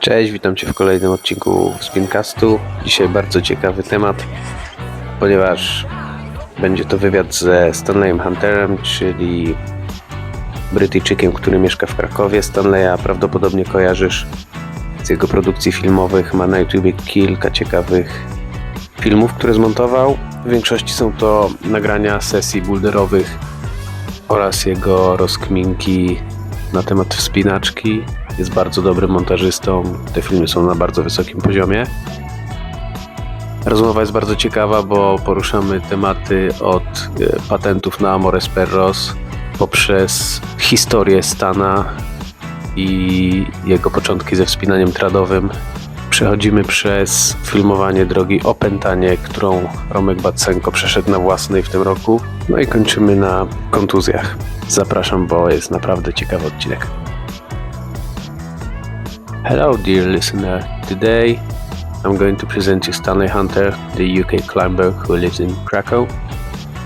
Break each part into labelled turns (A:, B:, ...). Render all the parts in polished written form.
A: Cześć, witam Cię w kolejnym odcinku Wspincastu. Dzisiaj bardzo ciekawy temat, ponieważ będzie to wywiad ze Stanleyem Hunterem, czyli Brytyjczykiem, który mieszka w Krakowie. Stanleya prawdopodobnie kojarzysz z jego produkcji filmowych. Ma na YouTubie kilka ciekawych filmów, które zmontował. W większości są to nagrania sesji boulderowych oraz jego rozkminki na temat wspinaczki. Jest bardzo dobrym montażystą. Te filmy są na bardzo wysokim poziomie. Rozmowa jest bardzo ciekawa, bo poruszamy tematy od patentów na Amores Perros poprzez historię Stana i jego początki ze wspinaniem tradowym. Przechodzimy przez filmowanie drogi Opętanie, którą Romek Batsenko przeszedł na własnej w tym roku. No i kończymy na kontuzjach. Zapraszam, bo jest naprawdę ciekawy odcinek. Hello dear listener, today I'm going to present you Stanley Hunter, the UK climber who lives in Kraków.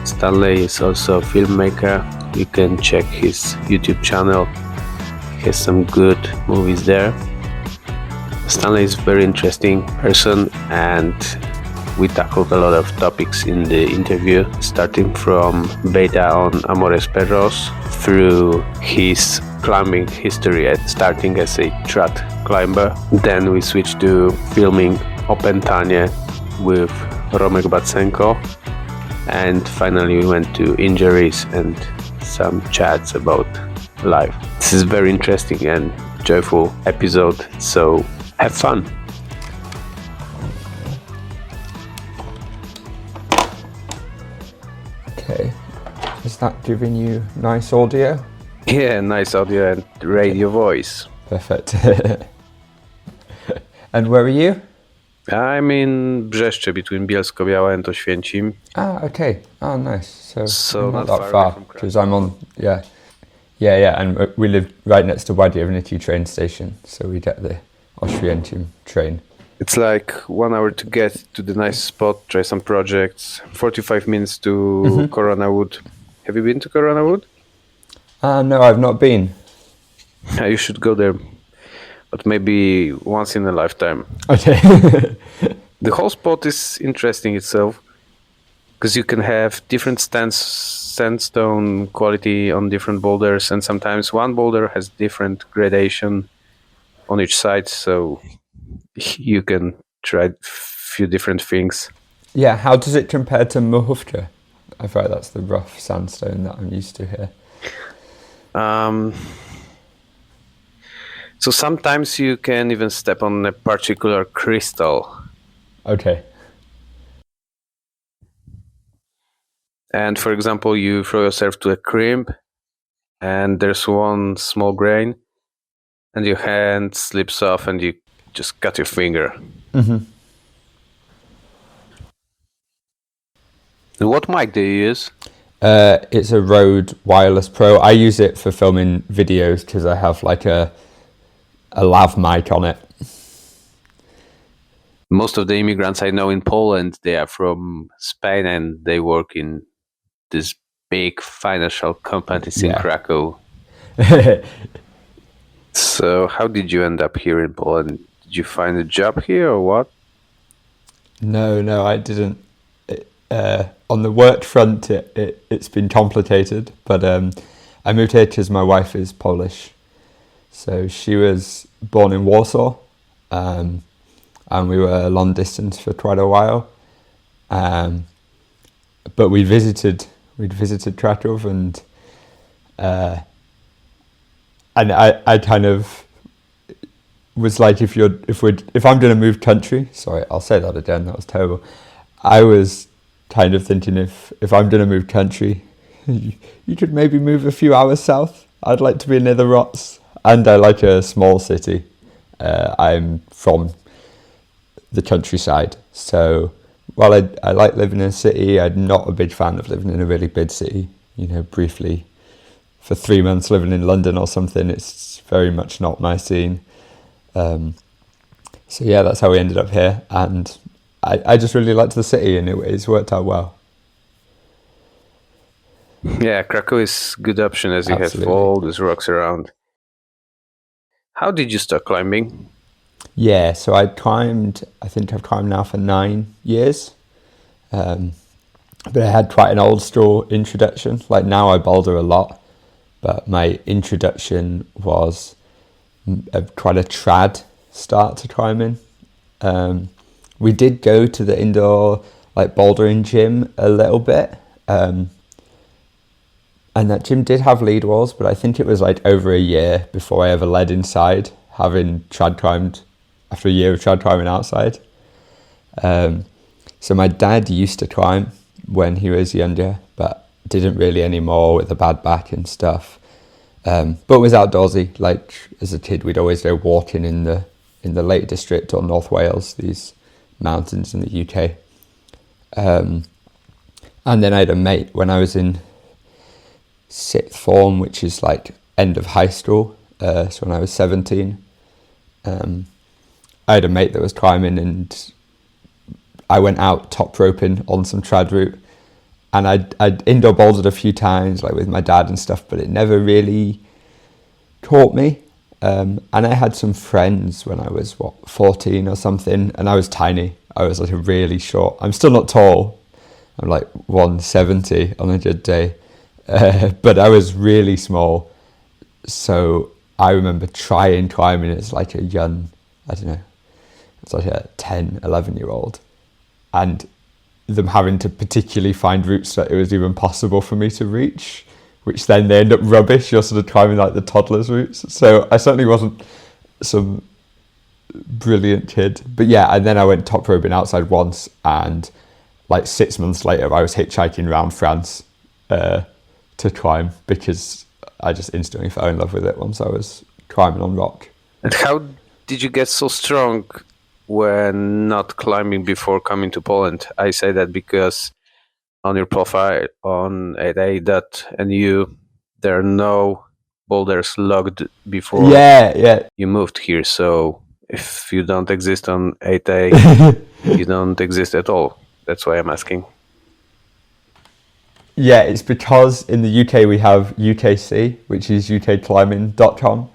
A: Stanley is also a filmmaker. You can check his YouTube channel. He has some good movies there. Stanley is a very interesting person and we tackled a lot of topics in the interview, starting from beta on Amores Perros through his climbing history at starting as a trad climber. Then we switched to filming Opętanie with Romek Batsenko, and finally we went to injuries and some chats about life. This is a very interesting and joyful episode, so have fun.
B: Okay, is that giving you nice audio?
A: Yeah, nice audio and radio voice.
B: Perfect. And where are you?
A: I'm in Brzeszcze, between Bielsko-Biała and Oświęcim.
B: Ah, okay. Oh, nice. So
A: not
B: that
A: far
B: far,
A: away from Kraków.
B: because I'm on, yeah, and we live right next to Łagiewniczy train station, so we get the Oświęcim train.
A: It's like 1 hour to get to the nice spot, try some projects, 45 minutes to Corona Wood. Have you been to Corona Wood?
B: No, I've not been.
A: You should go there, but maybe once in a lifetime.
B: Okay.
A: The whole spot is interesting itself, because you can have different sandstone quality on different boulders, and sometimes one boulder has different gradation on each side, so you can try a few different things.
B: Yeah, how does it compare to Mohówka? I thought that's the rough sandstone that I'm used to here.
A: So sometimes you can even step on a particular crystal.
B: Okay.
A: And for example, you throw yourself to a crimp and there's one small grain and your hand slips off and you just cut your finger.
B: Mm-hmm.
A: And what mic do you use?
B: It's a Rode Wireless Pro. I use it for filming videos because I have like a lav mic on it.
A: Most of the immigrants I know in Poland, they are from Spain and they work in this big financial companies in Kraków. So how did you end up here in Poland? Did you find a job here or what?
B: No, I didn't. On the work front, it's been complicated, but I moved here because my wife is Polish. So she was born in Warsaw, and we were long distance for quite a while. But we'd visited Kraków, and I kind of was like, if I'm going to move country, sorry, I'll say that again. That was terrible. I was kind of thinking if I'm going to move country, you could maybe move a few hours south. I'd like to be near the Rots, and I like a small city. I'm from the countryside, so while I like living in a city, I'm not a big fan of living in a really big city. You know, briefly for 3 months living in London or something, it's very much not my scene. So yeah, that's how we ended up here, and I just really liked the city, and it's worked out well.
A: Yeah, Kraków is a good option as you have all these rocks around. How did you start climbing?
B: Yeah, so I think I've climbed now for 9 years. But I had quite an old school introduction. Like now I boulder a lot, but my introduction was quite a trad start to climbing. We did go to the indoor like bouldering gym a little bit. And that gym did have lead walls, but I think it was like over a year before I ever led inside, having trad climbed after a year of trad climbing outside. So my dad used to climb when he was younger, but didn't really anymore with a bad back and stuff. But was outdoorsy. Like as a kid, we'd always go walking in the Lake District or North Wales, these mountains in the UK. And then I had a mate when I was in sixth form, which is like end of high school. So when I was 17, I had a mate that was climbing, and I went out top roping on some trad route, and I'd indoor bouldered a few times, like with my dad and stuff, but it never really taught me. And I had some friends when I was 14 or something, and I was tiny. I was like a really short. I'm still not tall. I'm like 170 on a good day, but I was really small. So I remember trying climbing as like a young, I don't know, it's like a 10, 11-year-old, and them having to particularly find routes that it was even possible for me to reach, which then they end up rubbish. You're sort of climbing like the toddlers routes. So I certainly wasn't some brilliant kid. But yeah, and then I went top roping outside once, and like 6 months later I was hitchhiking around France to climb, because I just instantly fell in love with it once I was climbing on rock.
A: And how did you get so strong when not climbing before coming to Poland? I say that because on your profile on 8a.nu, there are no boulders logged before you moved here. So if you don't exist on 8a, you don't exist at all. That's why I'm asking.
B: Yeah, it's because in the UK we have UKC, which is ukclimbing.com.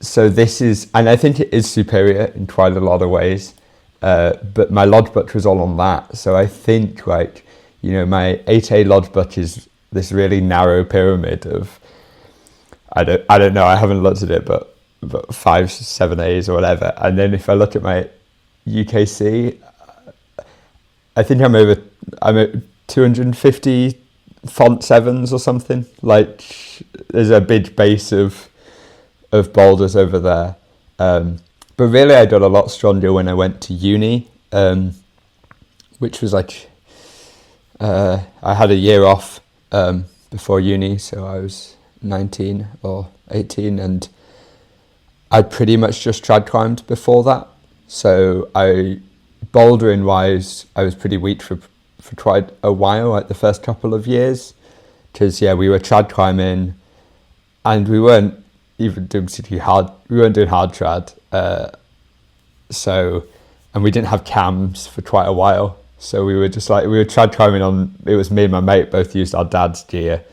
B: So this is, and I think it is superior in quite a lot of ways, but my logbook was all on that. So I think like, you know, my 8A logbook is this really narrow pyramid of, I don't know, I haven't looked at it, but 5, 7 A's or whatever. And then if I look at my UKC, I think I'm at 250 font 7s or something. Like there's a big base of boulders over there. But really I got a lot stronger when I went to uni, which was like, I had a year off before uni, so I was 19 or 18, and I'd pretty much just trad climbed before that. So bouldering wise, I was pretty weak for quite a while, like the first couple of years, because we were trad climbing, and we weren't even doing particularly hard. We weren't doing hard trad, and we didn't have cams for quite a while. So we were just like, we were trad climbing on, it was me and my mate both used our dad's gear.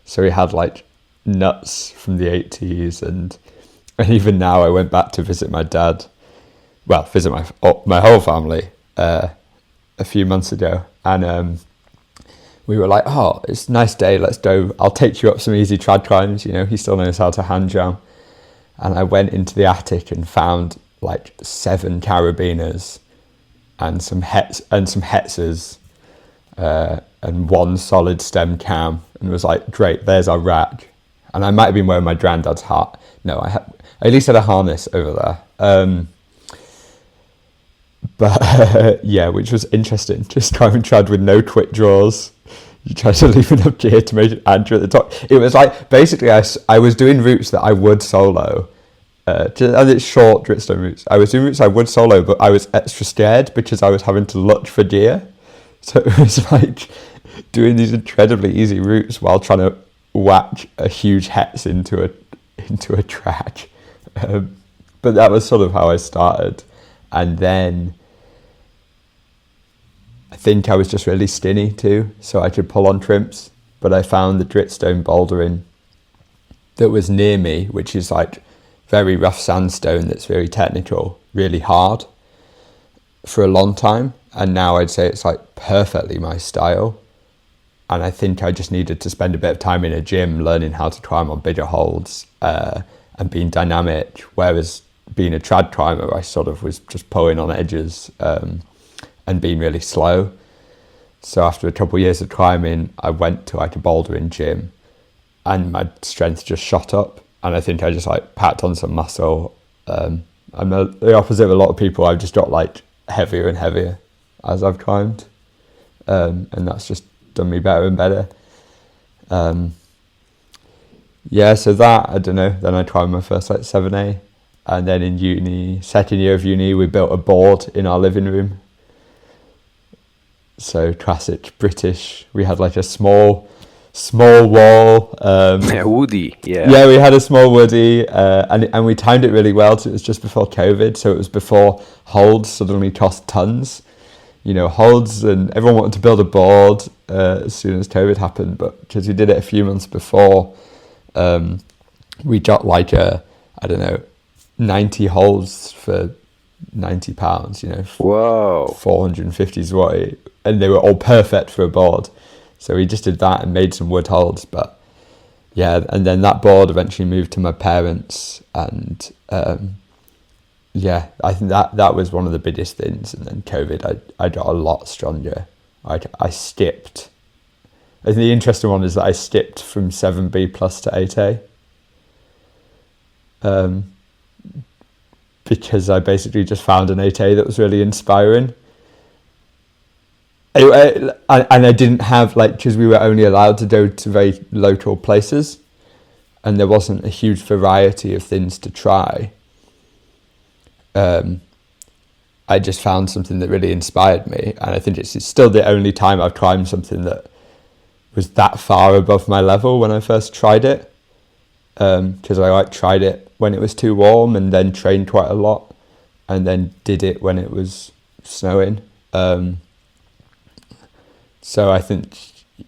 B: So we had like nuts from the 80s, and even now I went back to visit my dad, visit my whole family a few months ago. And we were like, oh, it's a nice day, let's go, I'll take you up some easy trad climbs, you know, he still knows how to hand jam. And I went into the attic and found like 7 carabiners and some hetzers and 1 solid stem cam, and was like, great, there's our rack. And I might have been wearing my granddad's hat. No, I at least had a harness over there. But which was interesting. Just climbing trad with no quick draws. You try to leave enough gear to make it anchor at the top. It was like, basically I was doing routes that I would solo. And it's short Gritstone routes. I was doing routes I would solo, but I was extra scared because I was having to look for gear. So it was like doing these incredibly easy routes while trying to whack a huge hetz into a track. But that was sort of how I started. And then I think I was just really skinny too, so I could pull on trimps. But I found the Gritstone bouldering that was near me, which is like very rough sandstone that's very technical, really hard for a long time. And now I'd say it's like perfectly my style. And I think I just needed to spend a bit of time in a gym learning how to climb on bigger holds and being dynamic. Whereas being a trad climber, I sort of was just pulling on edges and being really slow. So after a couple of years of climbing, I went to like a bouldering gym and my strength just shot up. And I think I just like packed on some muscle. I'm the opposite of a lot of people. I've just got like heavier and heavier as I've climbed. And that's just done me better and better. So that, I don't know, then I climbed my first like 7A. And then in uni, second year of uni, we built a board in our living room. So classic British. We had like a small wall.
A: Woody, yeah.
B: Yeah, we had a small woody, and we timed it really well. So it was just before COVID, so it was before holds suddenly cost tons. You know, holds, and everyone wanted to build a board as soon as COVID happened. But because we did it a few months before, we got like 90 holds for £90. You know,
A: Whoa,
B: 450 zloty, and they were all perfect for a board. So we just did that and made some wood holds. But yeah, and then that board eventually moved to my parents, and I think that was one of the biggest things. And then COVID, I got a lot stronger. I skipped. I think the interesting one is that I skipped from 7B plus to 8A. Because I basically just found an 8A that was really inspiring. And I didn't have, like, because we were only allowed to go to very local places and there wasn't a huge variety of things to try. I just found something that really inspired me, and I think it's still the only time I've climbed something that was that far above my level when I first tried it, because I tried it when it was too warm and then trained quite a lot and then did it when it was snowing. So I think,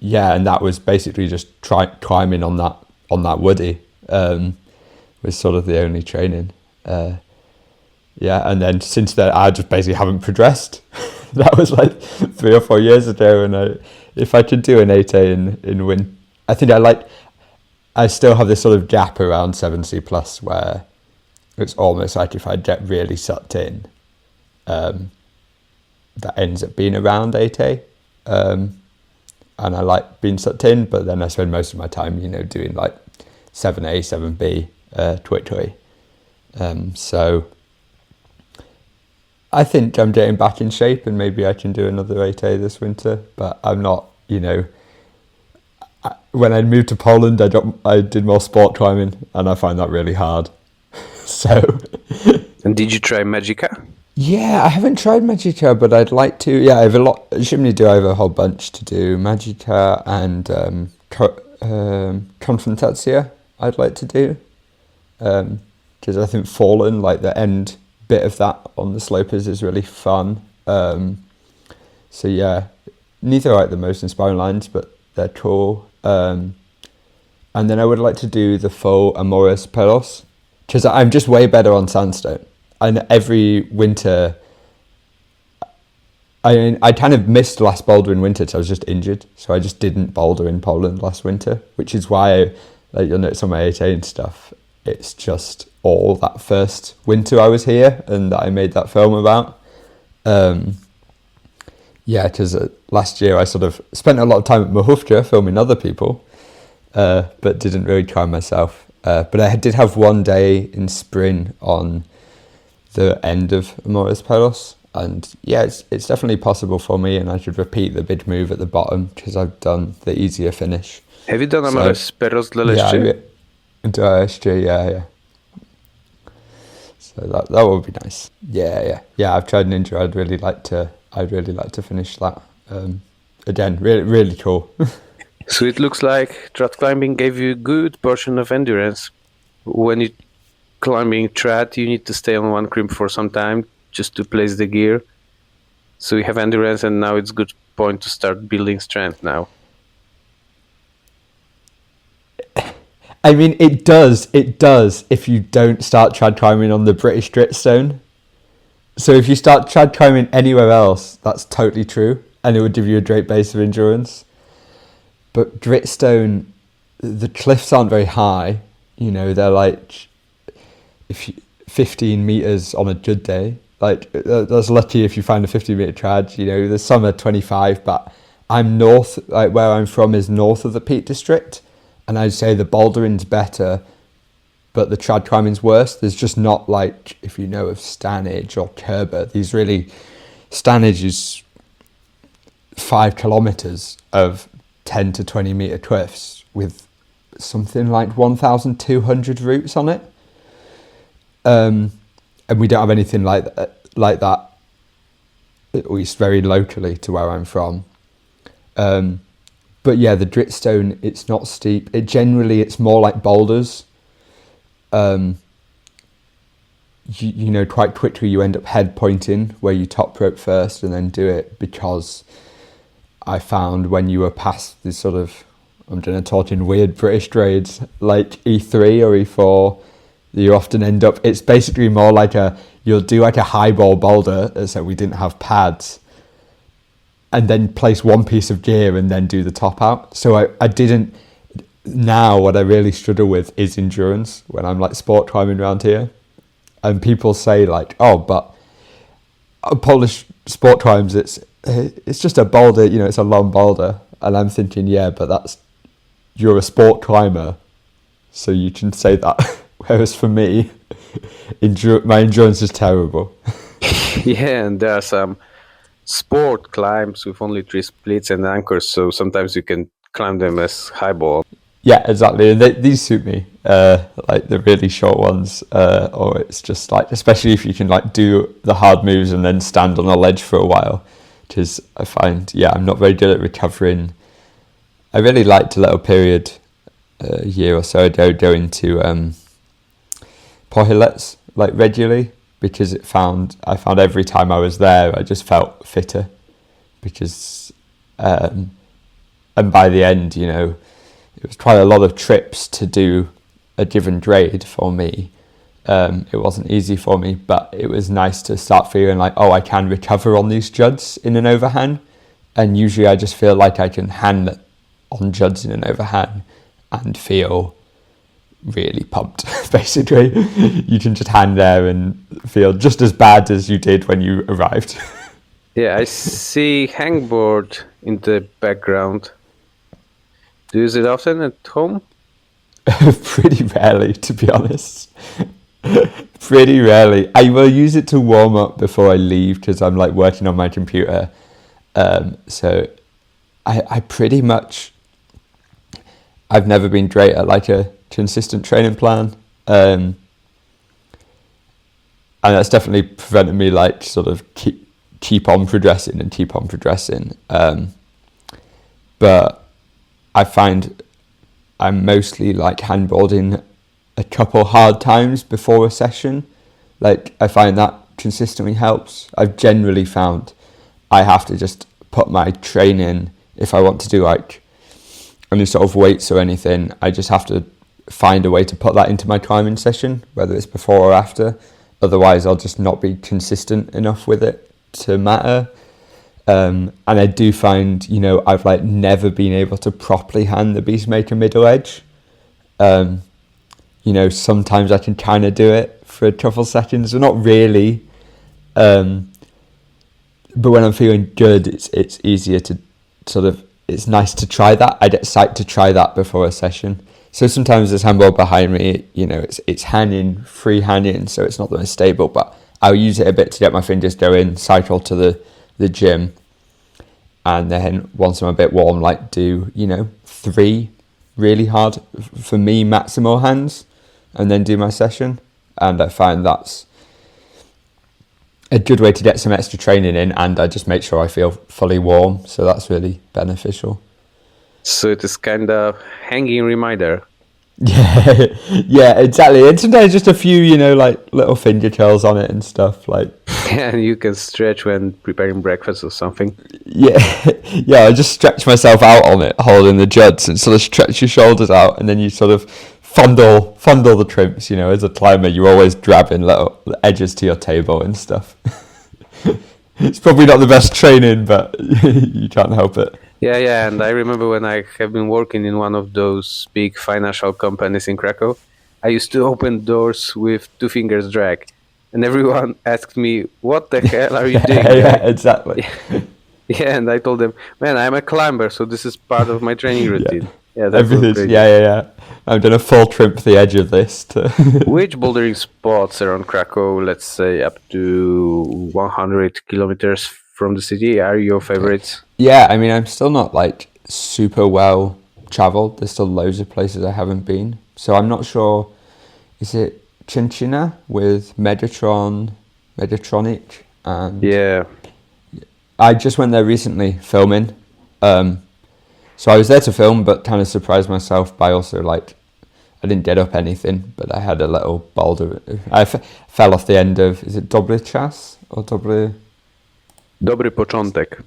B: and that was basically just climbing on that woody, was sort of the only training. And then since then I just basically haven't progressed. That was like 3 or 4 years ago, and if I could do an 8A in win, I think I still have this sort of gap around 7C plus where it's almost like if I get really sucked in, that ends up being around 8A. And I like being sucked in, but then I spend most of my time, doing like 7A, 7B, quickly. So I think I'm getting back in shape, and maybe I can do another 8A this winter, but I'm not, when I moved to Poland, I did more sport climbing, and I find that really hard. So.
A: And did you try Magica?
B: Yeah, I haven't tried Magica, but I'd like to. Yeah, I have a lot. Shouldn't do. I have a whole bunch to do. Magica and Konfrontacja I'd like to do. Because I think Fallen, like the end bit of that on the slopers, is really fun. So yeah, neither are like the most inspiring lines, but they're cool. And then I would like to do the full Amores Pelos, because I'm just way better on sandstone. And every winter, I kind of missed last boulder in winter because I was just injured. So I just didn't boulder in Poland last winter, which is why, you'll notice on my 8A and stuff, it's just all that first winter I was here and that I made that film about. Because last year I sort of spent a lot of time at Mahufka filming other people, but didn't really try myself. But I did have one day in spring on the end of Amores Pelos, and it's definitely possible for me, and I should repeat the big move at the bottom because I've done the easier finish.
A: Have you done Amores Pelos dla Leszczy?
B: Yeah. So that would be nice. Yeah. I've tried Ninja. I'd really like to finish that. Again, really, really cool.
A: So it looks like trad climbing gave you a good portion of endurance. When you climbing trad, you need to stay on one crimp for some time just to place the gear. So you have endurance, and now it's a good point to start building strength now.
B: I mean, it does if you don't start trad climbing on the British Dritstone. So if you start trad climbing anywhere else, that's totally true, and it would give you a great base of endurance. But Dritstone, the cliffs aren't very high. You know, they're like 15 meters on a good day. Like, that's lucky if you find a 50-meter trad. You know, there's some are 25, but I'm north, like where I'm from is north of the Peak District, and I'd say the bouldering's better, but the trad climbing's worse. There's just not, like, if you know of Stanage or Kerber, these really, Stanage is 5 kilometers of 10 to 20 meter cliffs with something like 1,200 routes on it. And we don't have anything like that, at least very locally to where I'm from. But yeah, the Dritstone, it's not steep. It's more like boulders. You know, quite quickly you end up head pointing where you top rope first and then do it, because I found when you were past this sort of, I'm going to talk in weird British grades, like E3 or E4, you often end up, it's basically more like you'll do like a highball boulder, so we didn't have pads, and then place one piece of gear and then do the top out. So I didn't, now what I really struggle with is endurance when I'm like sport climbing around here. And people say like, oh, but Polish sport climbs, it's just a boulder, you know, it's a long boulder. And I'm thinking, yeah, but you're a sport climber, so you can say that. Whereas for me, my endurance is terrible.
A: Yeah, and there are some sport climbs with only 3 splits and anchors, so sometimes you can climb them as highball.
B: Yeah, exactly. And these suit me, like the really short ones, or it's just like, especially if you can like do the hard moves and then stand on a ledge for a while, because I find, I'm not very good at recovering. I really liked a little period, a year or so ago, going to Pohylets like regularly, because I found every time I was there I just felt fitter, because and by the end, you know, it was quite a lot of trips to do a given grade for me. It wasn't easy for me, but it was nice to start feeling like, oh, I can recover on these juds in an overhand. And usually I just feel like I can hand on juds in an overhand and feel really pumped. Basically, you can just hand there and feel just as bad as you did when you arrived.
A: Yeah, I see hangboard in the background. Do you use it often at home?
B: Pretty rarely, to be honest. Pretty rarely. I will use it to warm up before I leave, because I'm like working on my computer. So I pretty much, I've never been great at like a consistent training plan. And that's definitely prevented me like sort of keep on progressing. But I find I'm mostly like handboarding a couple hard times before a session. Like, I find that consistently helps. I've generally found I have to just put my training, if I want to do like any sort of weights or anything, I just have to find a way to put that into my climbing session, whether it's before or after. Otherwise, I'll just not be consistent enough with it to matter. And I do find, you know, I've like never been able to properly hand the Beastmaker middle edge. You know, sometimes I can kind of do it for a couple seconds, but not really. But when I'm feeling good, it's easier to sort of, it's nice to try that. I get psyched to try that before a session. So sometimes there's handball behind me, you know, it's hanging, free hanging, so it's not the most stable, but I'll use it a bit to get my fingers going, cycle to the gym, and then once I'm a bit warm, like do, you know, 3 really hard, for me, maximal hands, and then do my session. And I find that's a good way to get some extra training in, and I just make sure I feel fully warm, so that's really beneficial.
A: So it is kind of hanging reminder.
B: Yeah, exactly. And sometimes just a few, you know, like little finger curls on it and stuff, like.
A: And you can stretch when preparing breakfast or something.
B: Yeah, I just stretch myself out on it, holding the juds, and sort of stretch your shoulders out, and then you sort of fondle the trims. You know, as a climber, you're always grabbing little edges to your table and stuff. It's probably not the best training, but you can't help it.
A: Yeah, and I remember when I have been working in one of those big financial companies in Kraków, I used to open doors with 2 fingers drag, and everyone asked me, "What the hell are you doing?"
B: Yeah, exactly.
A: Yeah, and I told them, "Man, I'm a climber, so this is part of my training routine." Yeah,
B: Everything's, yeah. I'm gonna full trimp the edge of this.
A: Which bouldering spots around Kraków, let's say up to 100 kilometers from the city, are your favorites?
B: Yeah, I mean, I'm still not like super well traveled. There's still loads of places I haven't been. So I'm not sure. Is it Chinchina with Megatronic? And
A: Yeah.
B: I just went there recently filming. So I was there to film, but kind of surprised myself by also like, I didn't get up anything, but I had a little boulder. I fell off the end of, is it Dobry Czas or Dobry
A: Początek.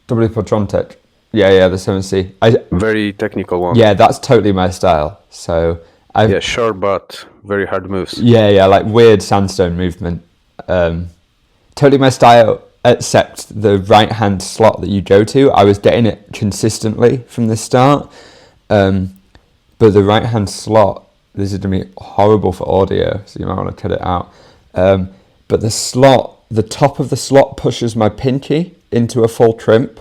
B: Dobry Początek? Yeah, the 7C.
A: Very technical one.
B: Yeah, that's totally my style. So
A: Yeah, short but very hard moves.
B: Yeah, like weird sandstone movement. Totally my style, except the right hand slot that you go to, I was getting it consistently from the start. But the right hand slot, this is going to be horrible for audio, so you might want to cut it out. But the top of the slot pushes my pinky into a full trimp,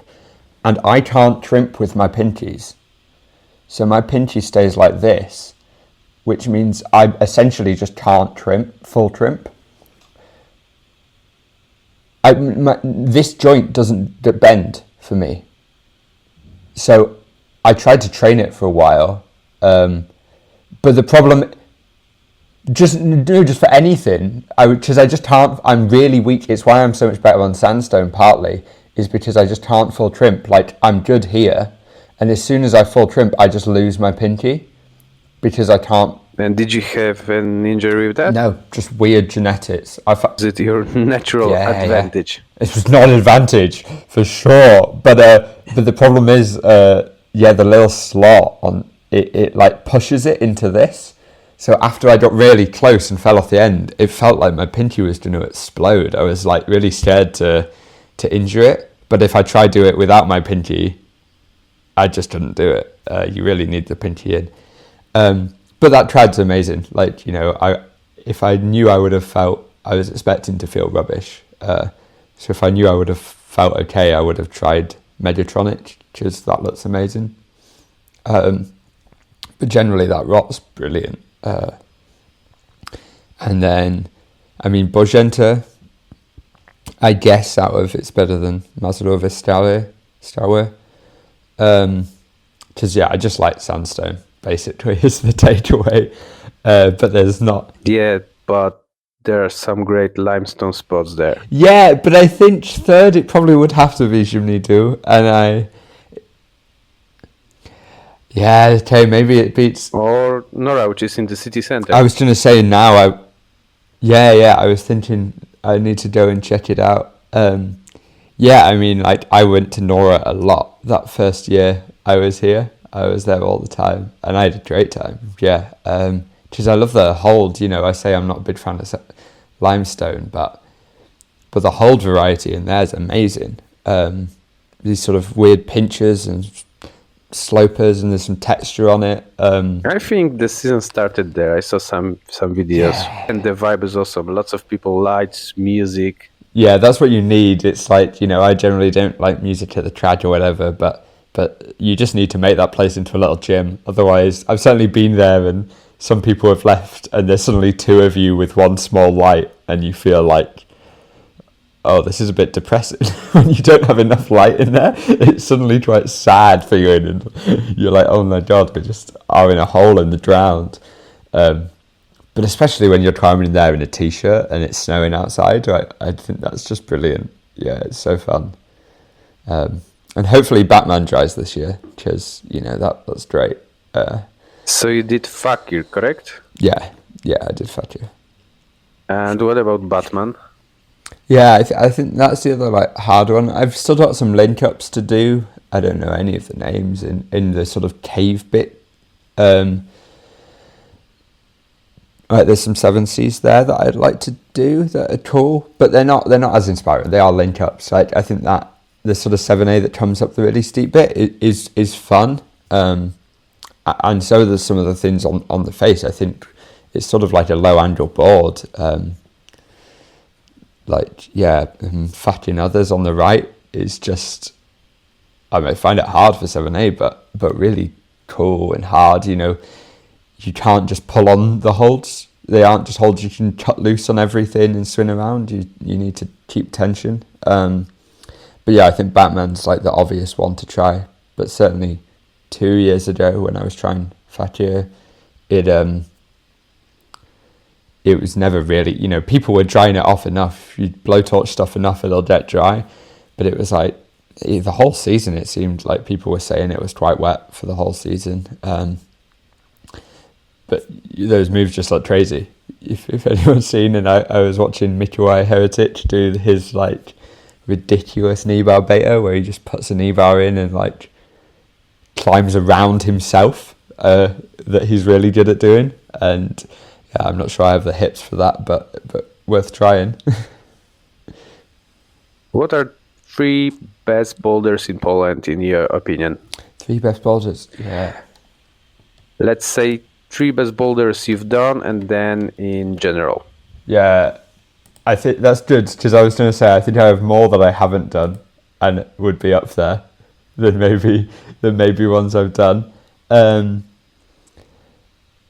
B: and I can't trimp with my pinkies. So my pinky stays like this, which means I essentially just can't full trimp. This joint doesn't bend for me. So I tried to train it for a while, but the problem, just for anything, because I just can't, I'm really weak. It's why I'm so much better on sandstone, partly, is because I just can't full trimp. Like, I'm good here, and as soon as I full trimp, I just lose my pinky, because I can't.
A: And did you have an injury with that?
B: No, just weird genetics.
A: Is it your natural advantage?
B: Yeah. It was not an advantage, for sure. But the problem is, the little slot on it like pushes it into this. So after I got really close and fell off the end, it felt like my pinky was going to explode. I was like really scared to injure it. But if I tried to do it without my pinky, I just couldn't do it. You really need the pinky in. But that trad's amazing. Like, you know, if I knew I would have felt, I was expecting to feel rubbish. So if I knew I would have felt okay, I would have tried Megatronic, because that looks amazing. But generally that rock's brilliant. And then, I mean, Bojenta, I guess it's better than Mazurowe Stałe. Because, I just like sandstone, basically, is the takeaway. But there's not.
A: Yeah, but there are some great limestone spots there.
B: Yeah, but I think third, it probably would have to be Zimnidu. And maybe it beats.
A: Or Nora, which is in the city center.
B: I was going to say now, I was thinking I need to go and check it out. I mean, like, I went to Nora a lot that first year I was here. I was there all the time, and I had a great time. Because I love the hold. You know, I say I'm not a big fan of limestone, but the hold variety in there is amazing. These sort of weird pinchers and slopers, and there's some texture on it.
A: I think the season started there. I saw some videos, and the vibe is awesome. Lots of people, lights, music.
B: Yeah, that's what you need. It's like, you know, I generally don't like music at the trad or whatever, but you just need to make that place into a little gym. Otherwise, I've certainly been there, and some people have left, and there's suddenly two of you with one small light, and you feel like, oh, this is a bit depressing. When you don't have enough light in there, it's suddenly quite sad for you, and you're like, oh my god, we just are in a hole in the ground. But especially when you're climbing in there in a t-shirt and it's snowing outside, I think that's just brilliant. Yeah, it's so fun. And hopefully Batman dries this year, because, you know, that's great.
A: So you did Fakir, correct?
B: Yeah, I did Fakir.
A: And what about Batman?
B: Yeah, I think that's the other like hard one. I've still got some link-ups to do. I don't know any of the names in the sort of cave bit. Right, there's some 7Cs there that I'd like to do that are cool, but they're not as inspiring. They are link ups. Like, I think that the sort of 7A that comes up the really steep bit is fun. And so there's some of the things on the face. I think it's sort of like a low angle board. Fatting others on the right is just, I find it hard for 7A, but really cool and hard. You know, you can't just pull on the holds. They aren't just holds you can cut loose on everything and swing around. You need to keep tension. But yeah, I think Batman's like the obvious one to try. But certainly 2 years ago when I was trying Fattier, it was never really, you know, people were drying it off enough. You blowtorch stuff enough, it'll get dry. But it was like the whole season, it seemed like people were saying it was quite wet for the whole season. But those moves just look crazy. If anyone's seen, and I was watching Mikołaj Heretic do his like ridiculous knee bar beta where he just puts a knee bar in and like climbs around himself, that he's really good at doing. And yeah, I'm not sure I have the hips for that, but worth trying.
A: What are 3 best boulders in Poland in your opinion?
B: 3 best boulders, yeah.
A: Let's say 3 best boulders you've done, and then in general.
B: Yeah, I think that's good, because I was going to say I think I have more that I haven't done and would be up there than maybe ones I've done.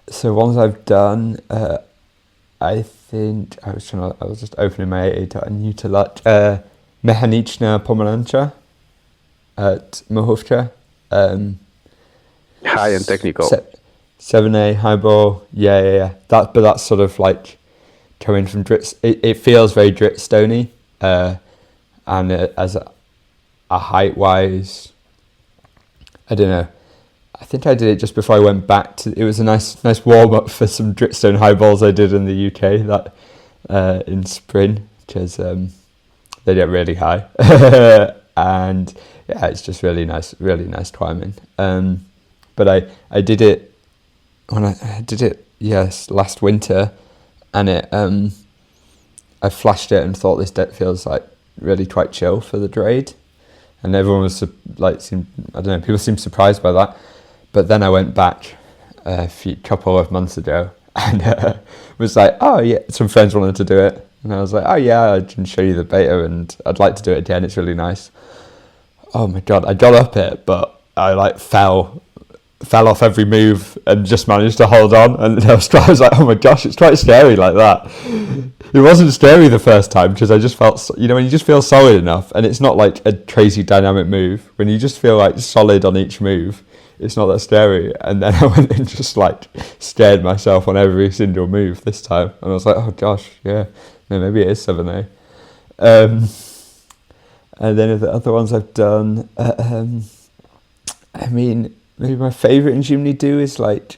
B: So ones I've done, I think I was just opening my new to lot. Mechaniczna pomarańcza at Mohówka.
A: High and technical.
B: 7A highball, yeah. But that's sort of like coming from Drit. It feels very Dritstone-y, and as a height wise, I don't know. I think I did it just before I went back to. It was a nice warm up for some Dritstone highballs I did in the UK that in spring, because they get really high, and yeah, it's just really nice climbing. But I did it when I did it last winter, and it I flashed it and thought this deck feels like really quite chill for the grade, and everyone was like people seemed surprised by that. But then I went back a couple of months ago and was like, oh yeah, some friends wanted to do it, and I was like, oh yeah, I can show you the beta and I'd like to do it again, it's really nice. Oh my god, I got up it, but I like fell off every move and just managed to hold on, and I was like, oh my gosh, it's quite scary like that. It wasn't scary the first time because I just felt, you know, when you just feel solid enough, and it's not like a crazy dynamic move, when you just feel like solid on each move, it's not that scary. And then I went and just like scared myself on every single move this time, and I was like, oh gosh, yeah, no, maybe it is 7A. And then the other ones I've done, I mean, maybe my favourite in Jimny do is like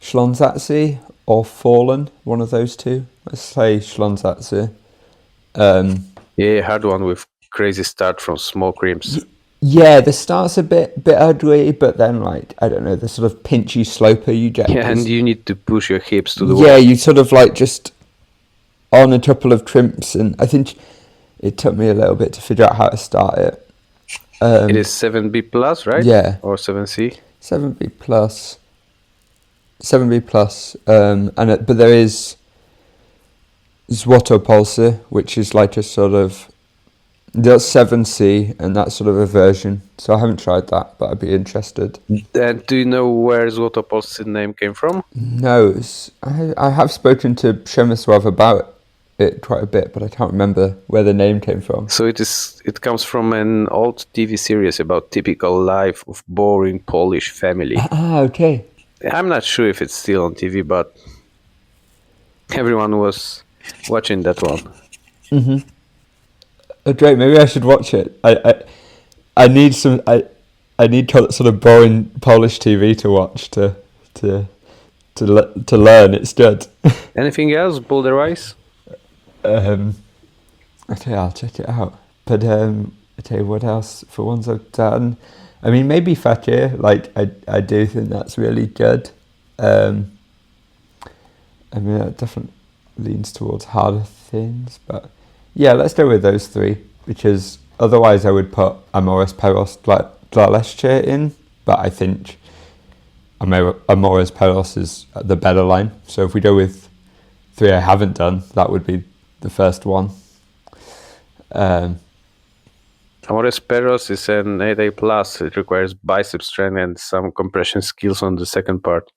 B: Ślązacy or Fallen, one of those two. Let's say Ślązacy.
A: Yeah, hard one with crazy start from small crimps.
B: Yeah, the start's a bit ugly, but then like, I don't know, the sort of pinchy sloper you get.
A: Yeah, and you need to push your hips to the
B: wall. Yeah,
A: wall.
B: you sort of like just on a couple of crimps, and I think it took me a little bit to figure out how to start it.
A: It is 7B plus, right?
B: Yeah.
A: Or 7C?
B: 7B plus. 7B plus. But there is Złotopolsy, which is like a sort of, that's 7C, and that's sort of a version. So I haven't tried that, but I'd be interested.
A: And do you know where Złotopolsy name came from?
B: No, I have spoken to Przemysław about it quite a bit, but I can't remember where the name came from.
A: So it comes from an old TV series about typical life of boring Polish family.
B: Ah, okay.
A: I'm not sure if it's still on TV, but everyone was watching that one.
B: Mm-hmm. Oh, great, maybe I should watch it. I need some I need sort of boring Polish TV to watch to learn. It's good.
A: Anything else, boulder wise?
B: Okay, I'll check it out. But okay, what else for ones I've done? I mean, maybe Fakir. Like I do think that's really good. I mean, it definitely leans towards harder things, but yeah, let's go with those three, because otherwise I would put Amores Perros dla Leście in, but I think Amores Perros is the better line. So if we go with three I haven't done, that would be the first one.
A: Amores Perros is an 8A plus. It requires bicep strength and some compression skills on the second part.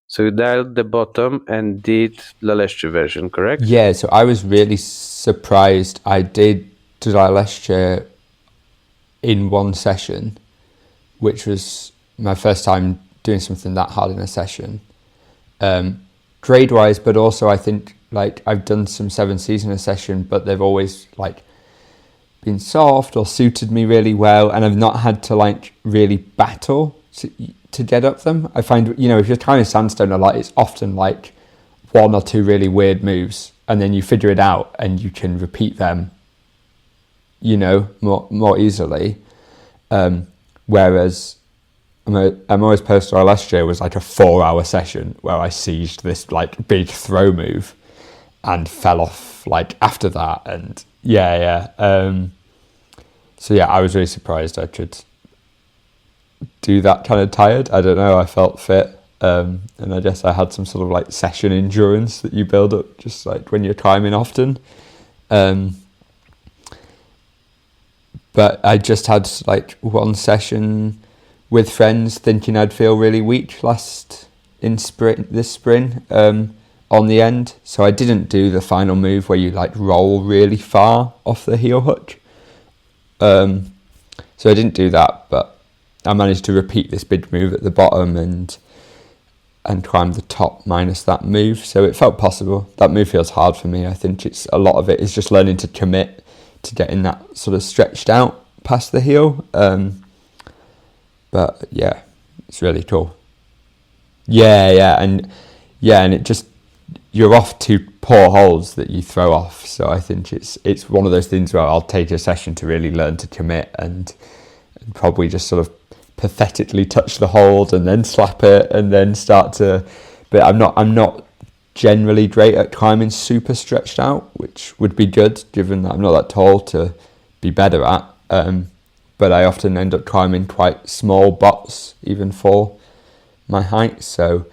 A: So you dialed the bottom and did La Leście version, correct?
B: Yeah, so I was really surprised. I did La Leście in one session, which was my first time doing something that hard in a session. Grade-wise, but also I think like I've done some 7 Cs in a session, but they've always like been soft or suited me really well, and I've not had to like really battle to get up them. I find, you know, if you're trying sandstone a lot, it's often like 1 or 2 really weird moves, and then you figure it out and you can repeat them, you know, more easily. Whereas Amores Perros dla Leście was like a 4-hour session where I sieged this like big throw move and fell off like after that, and so yeah, I was really surprised I could do that kind of tired. I don't know, I felt fit, and I guess I had some sort of like session endurance that you build up just like when you're climbing often. But I just had like one session with friends thinking I'd feel really weak this spring on the end, so I didn't do the final move where you like roll really far off the heel hook. So I didn't do that, but I managed to repeat this big move at the bottom and climb the top minus that move, so it felt possible. That move feels hard for me. I think it's a lot of it is just learning to commit to getting that sort of stretched out past the heel. But yeah, it's really cool. And it just, you're off 2 poor holds that you throw off. So I think it's one of those things where I'll take a session to really learn to commit and probably just sort of pathetically touch the hold and then slap it and then start to. But I'm not generally great at climbing super stretched out, which would be good given that I'm not that tall to be better at. But I often end up climbing quite small bots, even for my height. So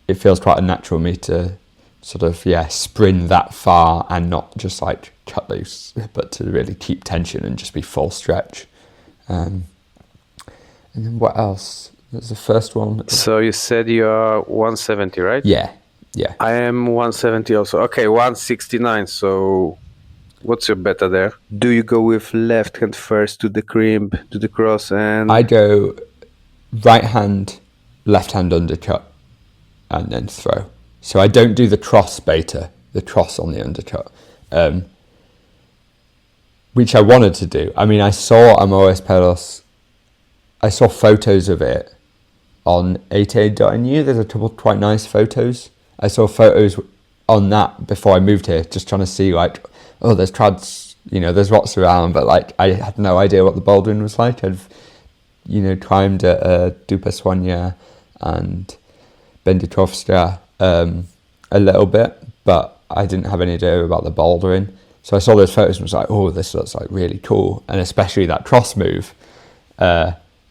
B: it feels quite unnatural me to sort of, sprint that far and not just like cut loose, but to really keep tension and just be full stretch. And then what else? There's the first one.
A: So you said you are 170, right?
B: Yeah.
A: I am 170 also. Okay, 169. So what's your beta there? Do you go with left hand first to the crimp, to the cross, and
B: I go right hand, left hand undercut, and then throw. So I don't do the cross beta, the cross on the undercut, which I wanted to do. I mean, I saw Amores Perros, I saw photos of it on 8a.nu. There's a couple of quite nice photos. I saw photos on that before I moved here, just trying to see like, oh, there's trads, you know, there's rocks around, but like I had no idea what the bouldering was like. I've, you know, climbed at Dupa Słania and Bendytowska a little bit, but I didn't have any idea about the bouldering. So I saw those photos and was like, oh, this looks like really cool, and especially that cross move.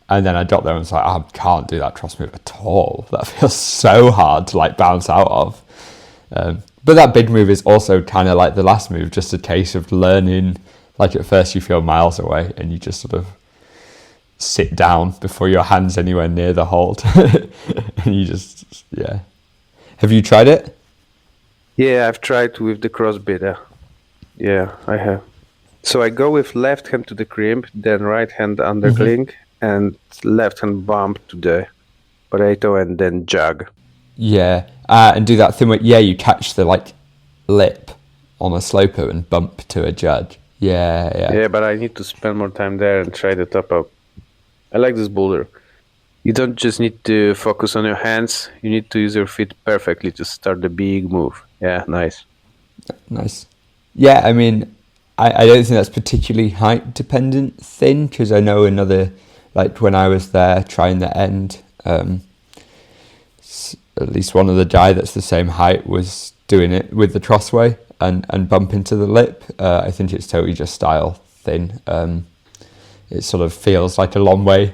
B: And then I got there and was like, I can't do that cross move at all. That feels so hard to like bounce out of. But that big move is also kind of like the last move, just a case of learning. Like at first you feel miles away and you just sort of sit down before your hand's anywhere near the hold. And you just, Have you tried it?
A: Yeah, I've tried with the cross beta. Yeah, I have. So I go with left hand to the crimp, then right hand under clink, and left hand bump to the potato, and then jog.
B: Yeah, and do that thing where, you catch the like lip on a sloper and bump to a judge. Yeah,
A: but I need to spend more time there and try the top up. I like this boulder. You don't just need to focus on your hands, you need to use your feet perfectly to start the big move. Yeah, nice. Yeah, I mean, I don't think that's particularly height dependent thing, because I know another, like when I was there trying the end,
B: at least one of the guy that's the same height was doing it with the crossway and bump into the lip. I think it's totally just style thing. It sort of feels like a long way,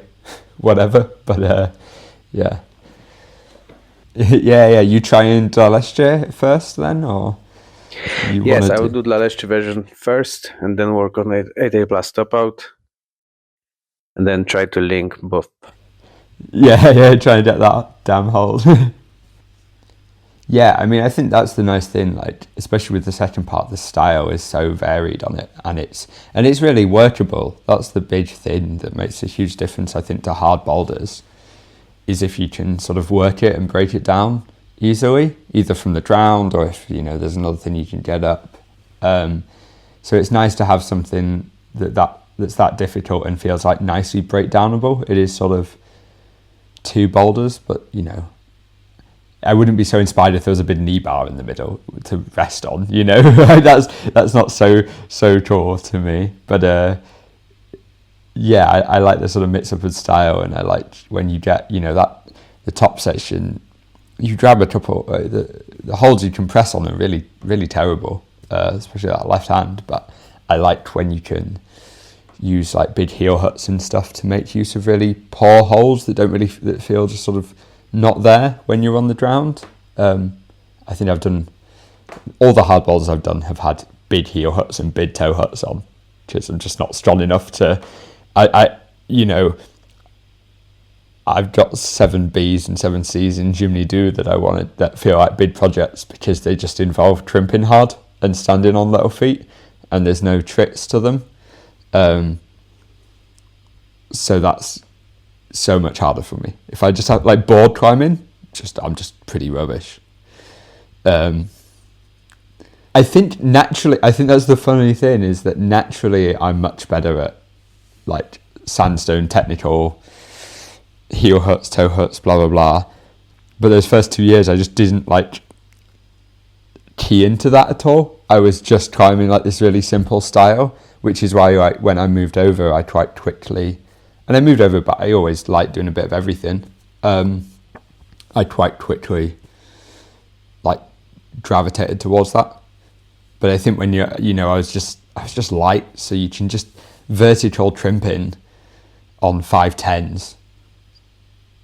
B: whatever. But yeah. Yeah. You try and Daleszcze first then, or?
A: Yes, I would do Daleszcze version first, and then work on 8A plus top out, and then try to link both.
B: Yeah, try and get that damn hold. Yeah, I mean, I think that's the nice thing, like, especially with the second part, the style is so varied on it, and it's really workable. That's the big thing that makes a huge difference, I think, to hard boulders, is if you can sort of work it and break it down easily, either from the ground or if, there's another thing you can get up. So it's nice to have something that's that difficult and feels like nicely breakdownable. It is sort of two boulders, but I wouldn't be so inspired if there was a big knee bar in the middle to rest on, that's not so cool to me. But I like the sort of mix up of style, and I like when you get that the top section, you grab a couple the holds you can press on are really, really terrible, especially that left hand. But I like when you can use like big heel huts and stuff to make use of really poor holds that feel just sort of not there when you're on the ground. I think I've done all the hard boulders I've done have had big heel huts and big toe huts on, because I'm just not strong enough to. I've got 7 Bs and 7 Cs in Jimny Do that feel like big projects, because they just involve crimping hard and standing on little feet, and there's no tricks to them. So that's so much harder for me. If I just have like board climbing, I'm just pretty rubbish. I think that's the funny thing, is that naturally I'm much better at like sandstone technical heel huts, toe huts, blah blah blah. But those first 2 years I just didn't like key into that at all. I was just climbing like this really simple style, which is why when I moved over, I quite quickly, and I moved over, but I always liked doing a bit of everything. I quite quickly like gravitated towards that. But I think when I was just light, so you can just vertical trimping on 510s.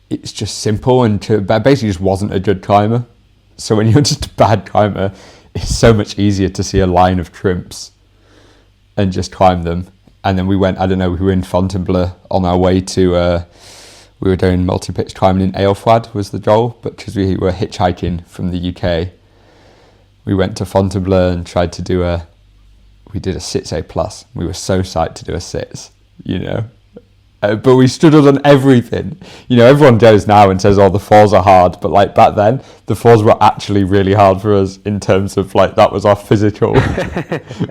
B: It's just simple, and I basically just wasn't a good climber. So when you're just a bad climber, it's so much easier to see a line of crimps and just climb them. And then we were in Fontainebleau on our way to, we were doing multi-pitch climbing in Aelflad was the goal, but because we were hitchhiking from the UK, we went to Fontainebleau and tried to we did a 6A plus. We were so psyched to do a 6, but we struggled on everything. Everyone goes now and says, oh, the 4s are hard, but like back then, the 4s were actually really hard for us in terms of like, that was our physical.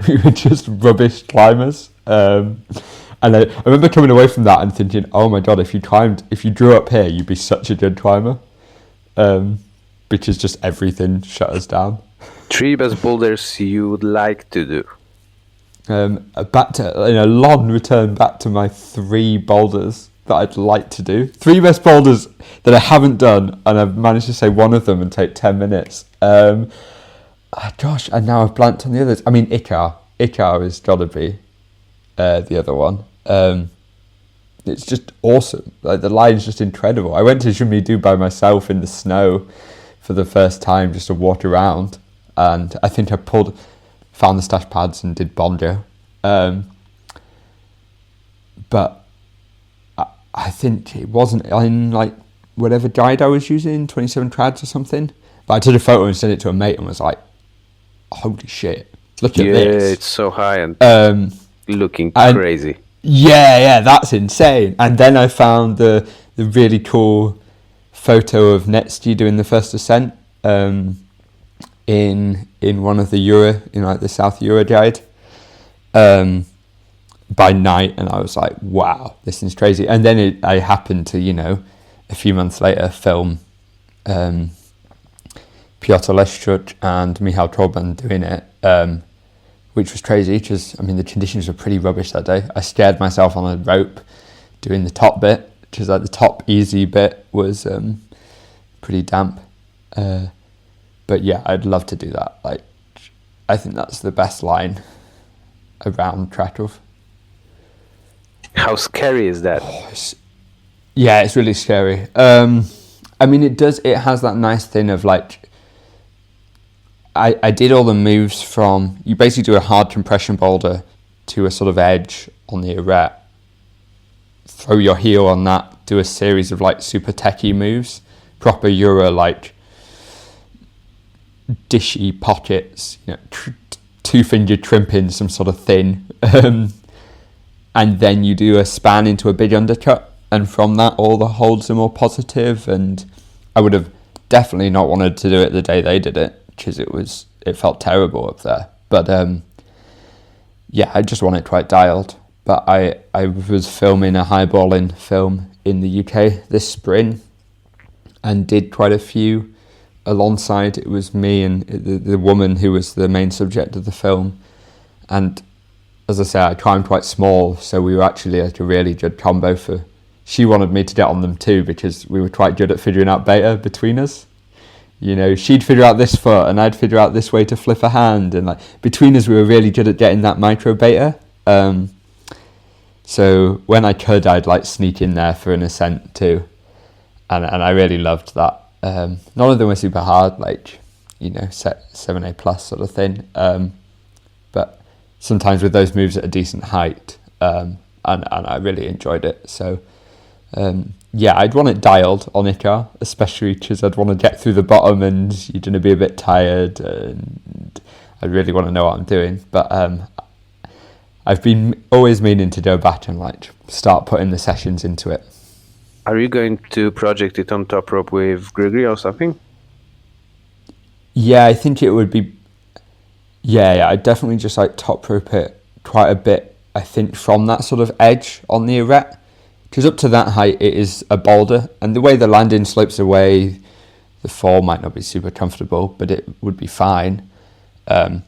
B: We were just rubbish climbers. And I remember coming away from that and thinking, oh my God, if you drew up here, you'd be such a good climber. Because just everything shut us down.
A: 3 best boulders you would like to do?
B: Back to in a long return back to my 3 boulders that I'd like to do. 3 best boulders that I haven't done, and I've managed to say one of them and take 10 minutes. Gosh, and now I've blanked on the others. I mean, Icar has got to be the other one. It's just awesome. Like, the line's just incredible. I went to Jimny Do by myself in the snow for the first time just to walk around, and I think I found the stash pads and did bonjo. But I think it wasn't in like whatever guide I was using, 27 trads or something. But I took a photo and sent it to a mate and was like, holy shit, look at this.
A: Yeah, it's so high and looking crazy.
B: Yeah, that's insane. And then I found the really cool photo of Netski doing the first ascent in one of the the South Euro guide by night, and I was like, wow, this is crazy. And then I happened to, a few months later, film Piotr Leszczuk and Michał Torban doing it, which was crazy because, the conditions were pretty rubbish that day. I scared myself on a rope doing the top bit, which is like the top easy bit was pretty damp. But yeah, I'd love to do that. Like, I think that's the best line around Kraków.
A: How scary is that?
B: Yeah, it's really scary. I mean, it has that nice thing of like, I did all the moves from, you basically do a hard compression boulder to a sort of edge on the arete, throw your heel on that, do a series of like super techie moves, proper Euro like dishy pockets, you know, two-fingered trimping, some sort of thin, and then you do a span into a big undercut, and from that all the holds are more positive. And I would have definitely not wanted to do it the day they did it, because it felt terrible up there. But yeah, I just want it quite dialed. But I was filming a highballing film in the UK this spring and did quite a few alongside. It was me and the woman who was the main subject of the film. And as I say, I climbed quite small, so we were actually like a really good combo for... She wanted me to get on them too, because we were quite good at figuring out beta between us. You know, she'd figure out this foot and I'd figure out this way to flip a hand, and like between us we were really good at getting that micro beta. So when I could, I'd like sneak in there for an ascent too, and I really loved that. None of them were super hard, like, you know, 7A plus sort of thing, but sometimes with those moves at a decent height, and I really enjoyed it. So yeah, I'd want it dialed on Icar, especially because I'd want to get through the bottom and you're going to be a bit tired, and I really want to know what I'm doing. But I've been always meaning to go back and like start putting the sessions into it.
A: Are you going to project it on top rope with Gregory or something?
B: Yeah, I think it would be... Yeah, I'd definitely just like top rope it quite a bit, I think, from that sort of edge on the arete. Because up to that height, it is a boulder. And the way the landing slopes away, the fall might not be super comfortable, but it would be fine. And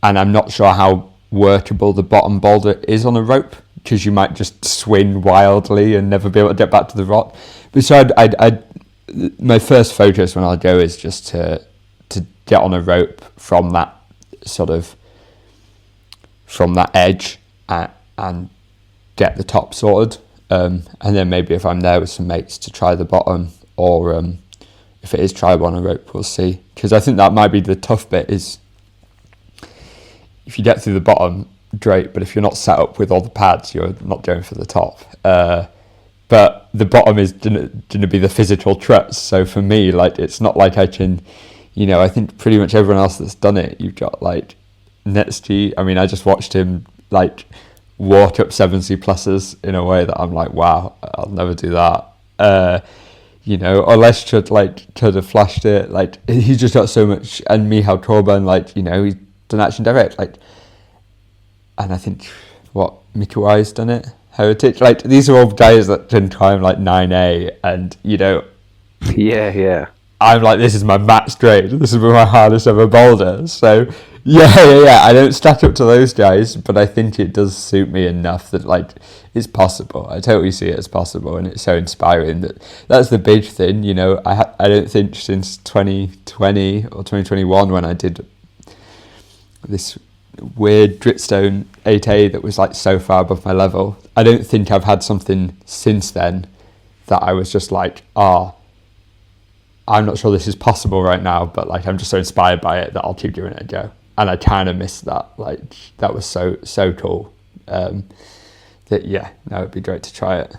B: I'm not sure how workable the bottom boulder is on a rope, because you might just swing wildly and never be able to get back to the rock. But so my first focus when I'll go is just to get on a rope from that sort of, from that edge, and get the top sorted. And then maybe if I'm there with some mates to try the bottom, or if it is tryable on a rope, we'll see. Because I think that might be the tough bit, is if you get through the bottom, great, but if you're not set up with all the pads, you're not going for the top. But the bottom is going to be the physical truts. So for me, like, it's not like I can, you know, I think pretty much everyone else that's done it, you've got like Netsky. I mean, I just watched him like walk up 7C pluses in a way that I'm like, wow, I'll never do that. You know, unless could have flashed it. Like, he's just got so much. And Michał Korban, like, you know, he's done action direct, like, and I think Mikołaj's done it, Heritage, like, these are all guys that can climb like 9A, and, you know,
A: yeah,
B: I'm like, this is my max grade, this is my hardest ever boulder. So yeah, I don't stack up to those guys, but I think it does suit me enough that like it's possible. I totally see it as possible, and it's so inspiring. That's the big thing, you know. I don't think since 2020 or 2021, when I did this weird Gritstone 8A that was like so far above my level, I don't think I've had something since then that I was just like, I'm not sure this is possible right now, but like I'm just so inspired by it that I'll keep giving it a go. And I kind of missed that. Like, that was so cool. That yeah, no, it'd be great to try it.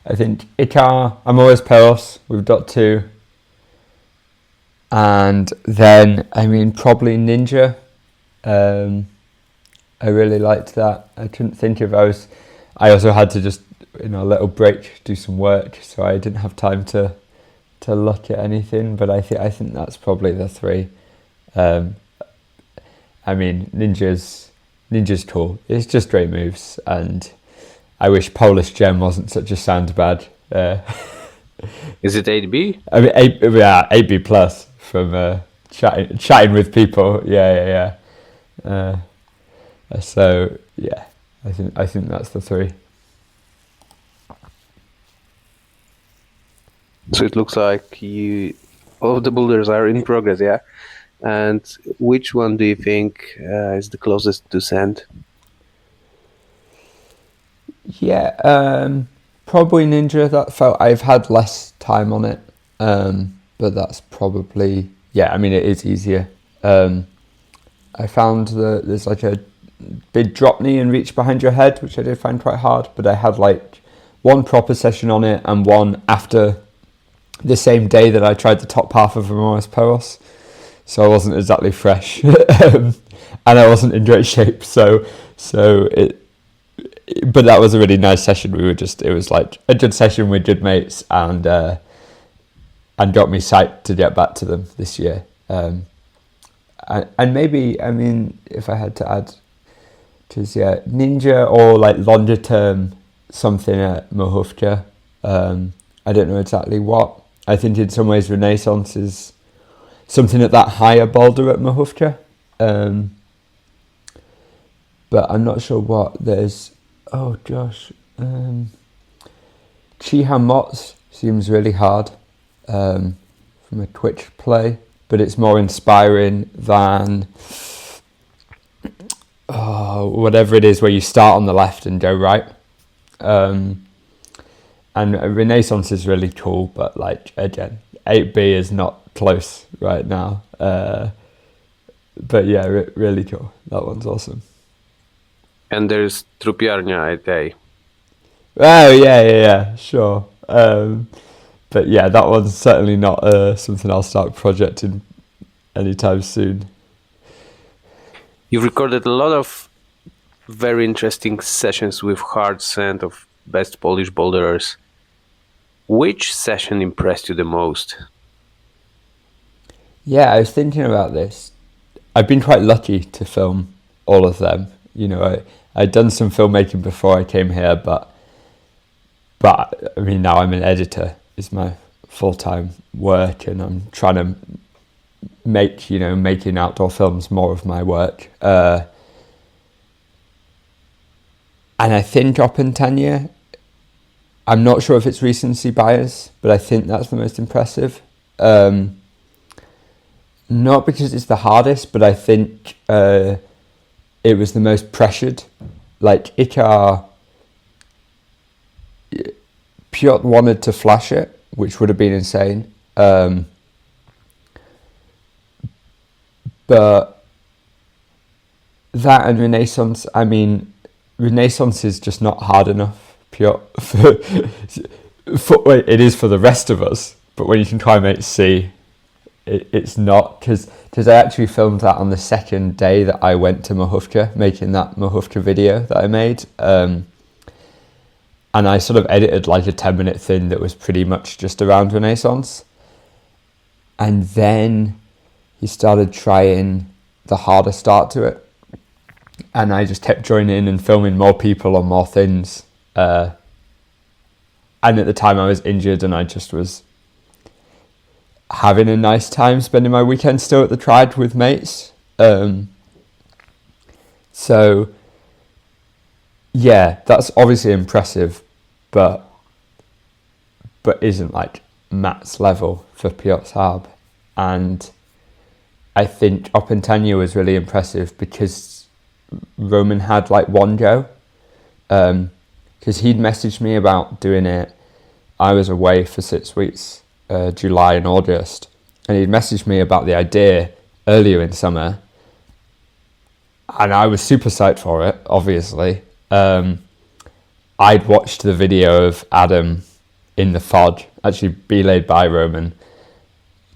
B: I think Icar, I'm always Peros. We've got 2. And then, I mean, probably Ninja. I really liked that. I couldn't think if I also had to just, in a little break, do some work, so I didn't have time to look at anything. But I think that's probably the 3. I mean, Ninja's cool. It's just great moves, and I wish Polish Gem wasn't such a sandbag.
A: Is it 8B?
B: I mean, 8B plus from chatting with people. Yeah. So yeah, I think that's the 3.
A: So it looks like all of the boulders are in progress, yeah? And which one do you think is the closest to sand?
B: Yeah, probably Ninja. That felt I've had less time on it, but that's probably I mean, it is easier. I found that there's like a big drop knee and reach behind your head, which I did find quite hard. But I had like one proper session on it and one after the same day that I tried the top half of Ramones Perros, so I wasn't exactly fresh, and I wasn't in great shape. But that was a really nice session. It was like a good session with good mates, and got me psyched to get back to them this year. And maybe, I mean, if I had to add, because Ninja or like longer term something at Mohufka. I don't know exactly what. I think in some ways Renaissance is something at that higher boulder at Mohufka. But I'm not sure what there's. Oh gosh, Chihamots seems really hard from a Twitch play, but it's more inspiring than whatever it is where you start on the left and go right. And Renaissance is really cool, but like again, 8B is not close right now. But yeah, really cool. That one's awesome.
A: And there's Trupiarnia at A.
B: Oh yeah, sure. But yeah, that one's certainly not something I'll start projecting anytime soon.
A: You've recorded a lot of very interesting sessions with hard sand of best Polish boulderers. Which session impressed you the most?
B: Yeah, I was thinking about this. I've been quite lucky to film all of them. You know, I'd done some filmmaking before I came here, but I mean, now I'm an editor. It's my full-time work, and I'm trying to make, making outdoor films more of my work. And I think Opętanie, I'm not sure if it's recency bias, but I think that's the most impressive. Not because it's the hardest, but I think it was the most pressured. Like Piotr wanted to flash it, which would have been insane. But that and Renaissance, I mean, Renaissance is just not hard enough, Piotr. It is for the rest of us, but when you can try and make C, it's not, because I actually filmed that on the second day that I went to Mohufka, making that Mohufka video that I made. And I sort of edited like a 10-minute thing that was pretty much just around Renaissance. And then he started trying the harder start to it. And I just kept joining in and filming more people on more things. And at the time I was injured, and I just was having a nice time spending my weekend still at the Tride with mates. So yeah, that's obviously impressive, but isn't like Matt's level for Piotr Harb. And I think Opętanie was really impressive because Roman had like one go, because he'd messaged me about doing it. I was away for 6 weeks, July and August, and he'd messaged me about the idea earlier in summer, and I was super psyched for it, obviously. I'd watched the video of Adam in the fog, actually belayed by Roman,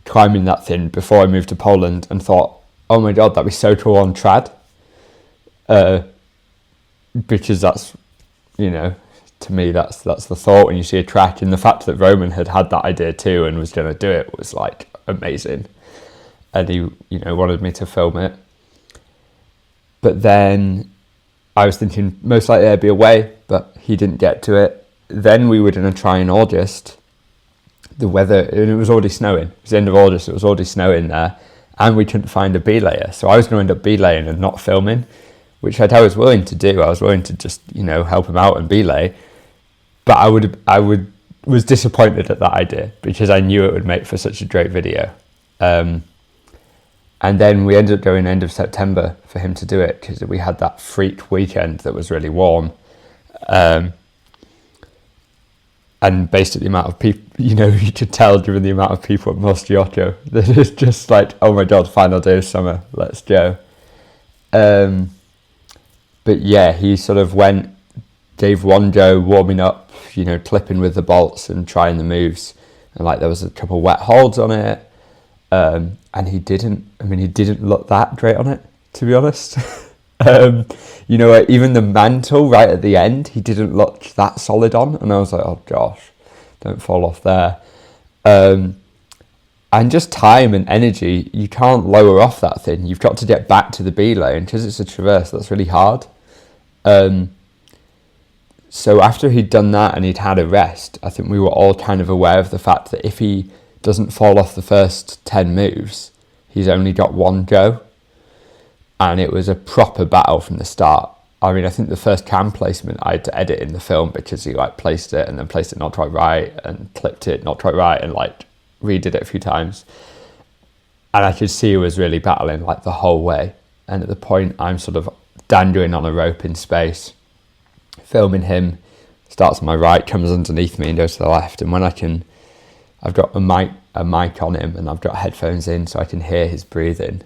B: climbing that thing before I moved to Poland, and thought, oh my god, that'd be so cool on trad. Because that's, to me, that's the thought when you see a track, and the fact that Roman had that idea too and was going to do it was like amazing, and he wanted me to film it. But then I was thinking most likely I'd be away, but he didn't get to it. Then we were going to try in August. The weather, and it was already snowing. It was the end of August, it was already snowing there, and we couldn't find a belayer, so I was going to end up belaying and not filming, which I was willing to do. I was willing to just help him out and belay, but I would was disappointed at that idea because I knew it would make for such a great video. And then we ended up going end of September for him to do it because we had that freak weekend that was really warm. And based on the amount of people, you know, you could tell given the amount of people at Mostiocco that it's just like, oh my God, final day of summer, let's go. But yeah, he sort of gave one go warming up, you know, clipping with the bolts and trying the moves. And like there was a couple of wet holds on it. And he didn't look that great on it, to be honest. You know, even the mantle right at the end, he didn't look that solid on. And I was like, oh gosh, don't fall off there. And just time and energy, you can't lower off that thing. You've got to get back to the B lane because it's a traverse. That's really hard. So after he'd done that and he'd had a rest, I think we were all kind of aware of the fact that if he doesn't fall off the first 10 moves, he's only got one go. And it was a proper battle from the start. I mean, I think the first cam placement I had to edit in the film because he like placed it and then placed it not quite right and clipped it not quite right and like redid it a few times. And I could see he was really battling like the whole way. And at the point I'm sort of dangling on a rope in space, filming him, starts on my right, comes underneath me and goes to the left. And when I've got a mic on him and I've got headphones in so I can hear his breathing.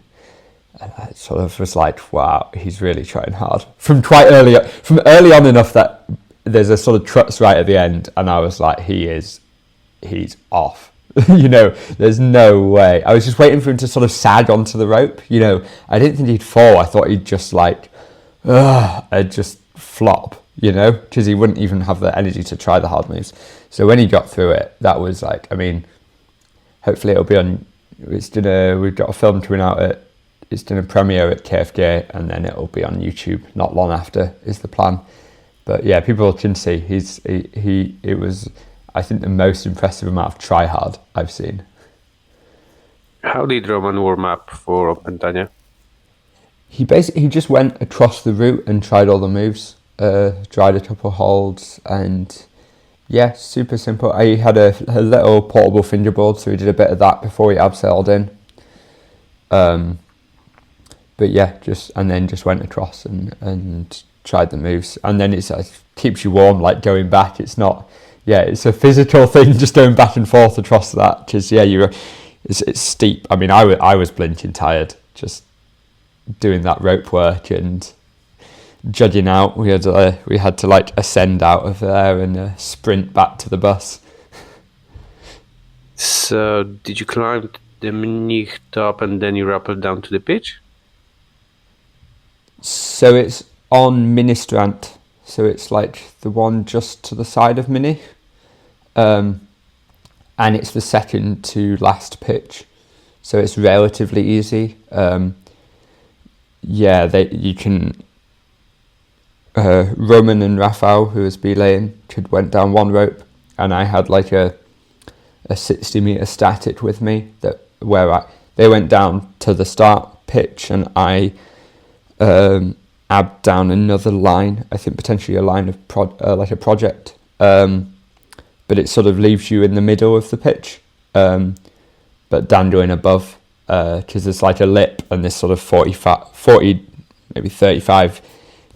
B: And I sort of was like, wow, he's really trying hard. From early on enough that there's a sort of truts right at the end. And I was like, he's off. You know, there's no way. I was just waiting for him to sort of sag onto the rope. You know, I didn't think he'd fall. I thought he'd just like, I'd just flop, you know, because he wouldn't even have the energy to try the hard moves. So when he got through it, that was like, I mean, hopefully it'll be on, we've got a film coming out it's done a premiere at KFK and then it'll be on YouTube not long after is the plan. But yeah, people can see it was, I think, the most impressive amount of try hard I've seen.
A: How did Roman warm up for Opętanie?
B: He just went across the route and tried all the moves, tried a couple of holds, and yeah, super simple. I had a little portable fingerboard, so he did a bit of that before he abseiled in. But yeah, just went across and tried the moves, and then it keeps you warm, like going back. It's not, yeah, it's a physical thing, just going back and forth across that, because yeah, it's steep. I mean, I was blinking tired just doing that rope work and jugging out. We had to like ascend out of there and sprint back to the bus.
A: So did you climb the Mnich top and then you rappelled down to the pitch?
B: So it's on Ministrant, so it's like the one just to the side of Mnich, and it's the second to last pitch, so it's relatively easy. You can. Roman and Rafael, who was belaying, went down one rope, and I had like a 60-meter static with me they went down to the start pitch, and I abbed down another line. I think potentially a line of like a project, but it sort of leaves you in the middle of the pitch, but dangling above, because there's like a lip and this sort of 40 maybe 35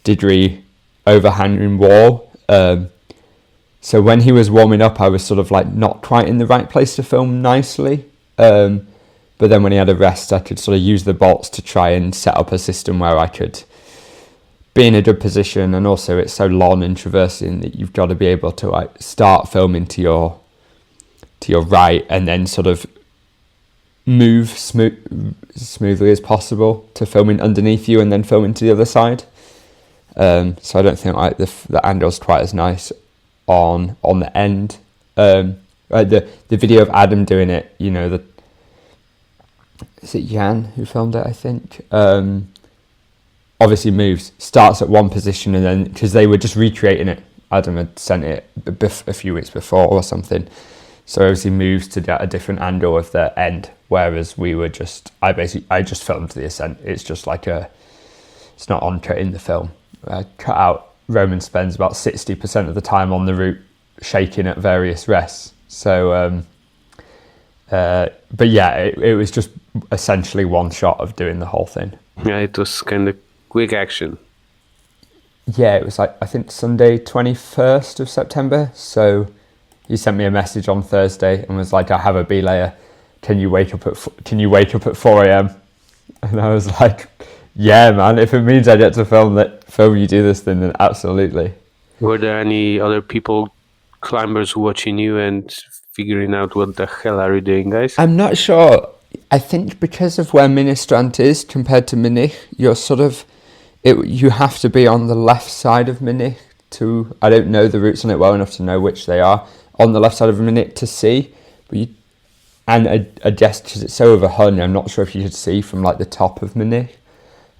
B: degree overhanging wall. So when he was warming up, I was sort of like not quite in the right place to film nicely. But then when he had a rest, I could sort of use the bolts to try and set up a system where I could be in a good position. And also it's so long and traversing that you've got to be able to like start filming to your right and then sort of move smoothly as possible to filming underneath you and then filming to the other side. So I don't think like the angle's quite as nice on the end. The video of Adam doing it, you know, is it Jan who filmed it, I think? Obviously moves, starts at one position and then, because they were just recreating it, Adam had sent it a few weeks before or something, so obviously moves to get a different angle of the end, whereas I just filmed the ascent. It's just like it's not on cut in the film. Cut out, Roman spends about 60% of the time on the route shaking at various rests. So, but yeah, it was just essentially one shot of doing the whole thing.
A: Yeah, it was kind of quick action.
B: Yeah, it was like, I think Sunday 21st of September. So he sent me a message on Thursday and was like, I have a belayer. Can you wake up at 4 a.m? And I was like, yeah, man, if it means I get to film you do this thing, then absolutely.
A: Were there any other climbers watching you and figuring out what the hell are you doing, guys?
B: I'm not sure. I think because of where Ministrant is compared to Munich, you're you have to be on the left side of Munich to, I don't know the routes on it well enough to know which they are, on the left side of Munich to see. But I guess because it's so overhung, I'm not sure if you could see from like the top of Munich.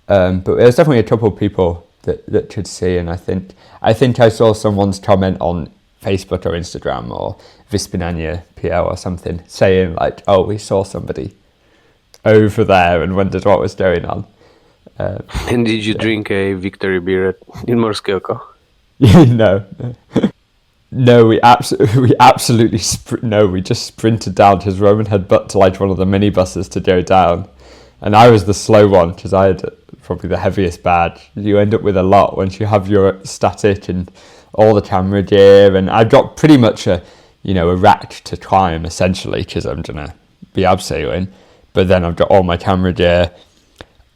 B: But there's definitely a couple of people that could see, and I think I saw someone's comment on Facebook or Instagram or Wspinanie PL or something saying like, oh, we saw somebody over there and wondered what was going on.
A: And did you drink a victory beer in Morskie Oko?
B: No, we absolutely we just sprinted down because Roman had booked like one of the minibuses to go down, and I was the slow one because I had probably the heaviest badge. You end up with a lot once you have your static and all the camera gear, and I've got pretty much a rack to climb essentially because I'm gonna be abseiling, but then I've got all my camera gear.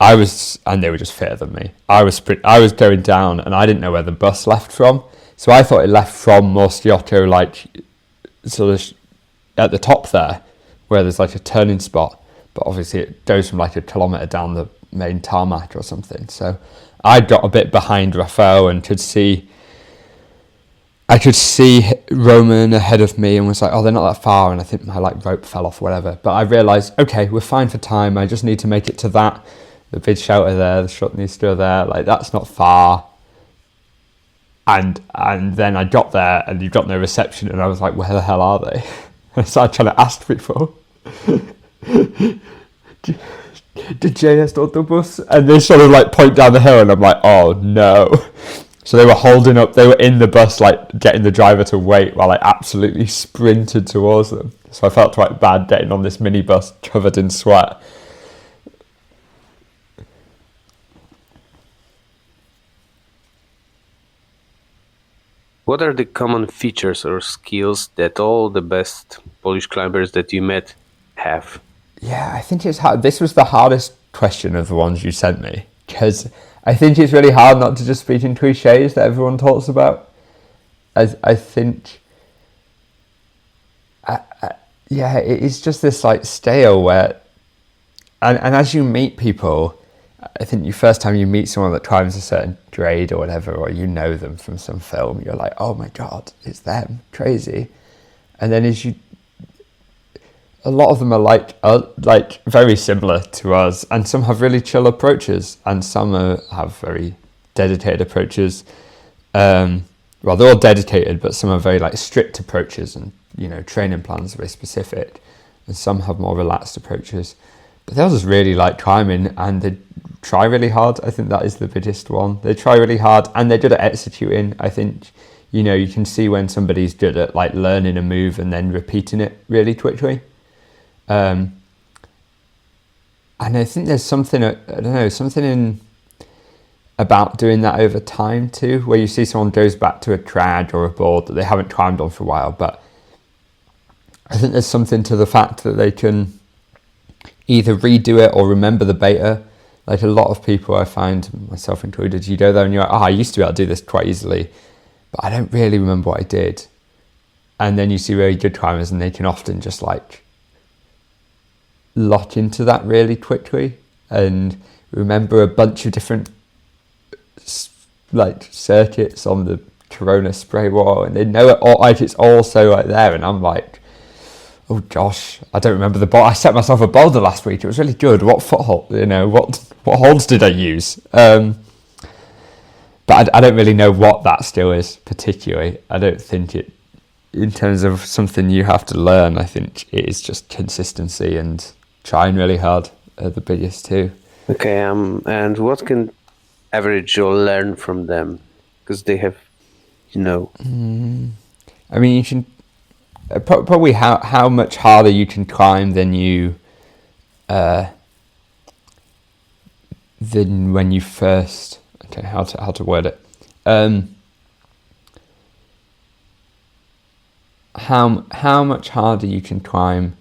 B: And they were just fitter than me. I was going down and I didn't know where the bus left from, so I thought it left from Morskie Oko, like sort of at the top there where there's like a turning spot, but obviously it goes from like a kilometre down the main tarmac or something. So I got a bit behind Raphael and I could see Roman ahead of me and was like, oh, they're not that far, and I think my like rope fell off or whatever. But I realised, okay, we're fine for time. I just need to make it to the big shelter there, the Shotnister there, like that's not far. And then I got there and you got no reception, and I was like, where the hell are they? And I started trying to ask people, did JS autobus? And they sort of like point down the hill, and I'm like, oh no. So they were holding up, they were in the bus, like getting the driver to wait while I absolutely sprinted towards them. So I felt quite bad getting on this minibus covered in sweat.
A: What are the common features or skills that all the best Polish climbers that you met have?
B: Yeah, I think it's hard. This was the hardest question of the ones you sent me, because I think it's really hard not to just speak in cliches that everyone talks about. I think, yeah, it is just this like stale where, and as you meet people, I think the first time you meet someone that climbs a certain grade or whatever, or you know them from some film, you're like, oh my God, it's them, crazy. And then a lot of them are like very similar to us, and some have really chill approaches, and some have very dedicated approaches. Well, they're all dedicated, but some are very like strict approaches, and training plans are very specific, and some have more relaxed approaches. But they'll just really like climbing, and they try really hard. I think that is the biggest one. They try really hard, and they're good at executing. I think you can see when somebody's good at like learning a move and then repeating it really quickly. And I think there's something in about doing that over time too, where you see someone goes back to a trad or a board that they haven't climbed on for a while, but I think there's something to the fact that they can either redo it or remember the beta. Like a lot of people, I find, myself included, you go there and you're like, I used to be able to do this quite easily, but I don't really remember what I did. And then you see really good climbers, and they can often just like lock into that really quickly and remember a bunch of different like circuits on the Corona spray wall, and they know it all, like it's all so like there, and I'm like, oh gosh, I don't remember the boulder. I set myself a boulder last week, it was really good. What foothold, what holds did I use? But I don't really know what that skill is particularly. I don't think it, in terms of something you have to learn, I think it is just consistency and trying really hard are the biggest two.
A: Okay, and what can average Joe learn from them? Because they have,
B: I I mean, you can probably how much harder you can climb than when you first. Okay, how to word it? How much harder you can climb.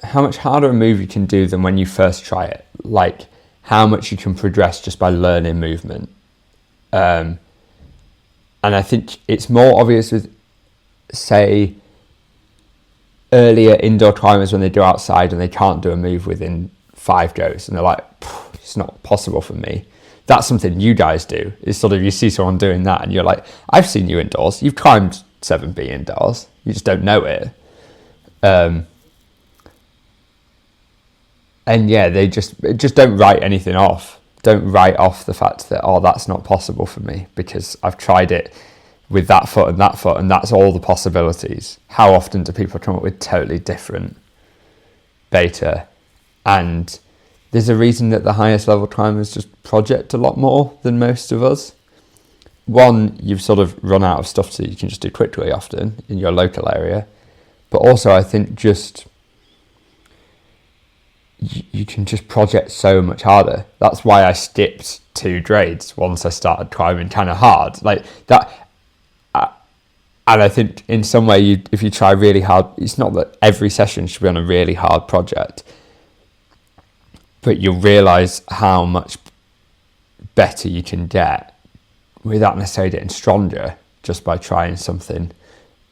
B: How much harder a move you can do than when you first try it. Like how much you can progress just by learning movement. And I think it's more obvious with, say, earlier indoor climbers when they do outside and they can't do a move within 5 goes, and they're like, it's not possible for me. That's something you guys do. It's sort of, you see someone doing that and you're like, I've seen you indoors. You've climbed 7B indoors. You just don't know it. And yeah, they just don't write anything off. Don't write off the fact that, that's not possible for me because I've tried it with that foot and that's all the possibilities. How often do people come up with totally different beta? And there's a reason that the highest level climbers just project a lot more than most of us. One, you've sort of run out of stuff that you can just do quickly often in your local area. But also I think just you can just project so much harder. That's why I skipped 2 grades once I started climbing kind of hard. Like that. And I think in some way, if you try really hard, it's not that every session should be on a really hard project, but you'll realise how much better you can get without necessarily getting stronger just by trying something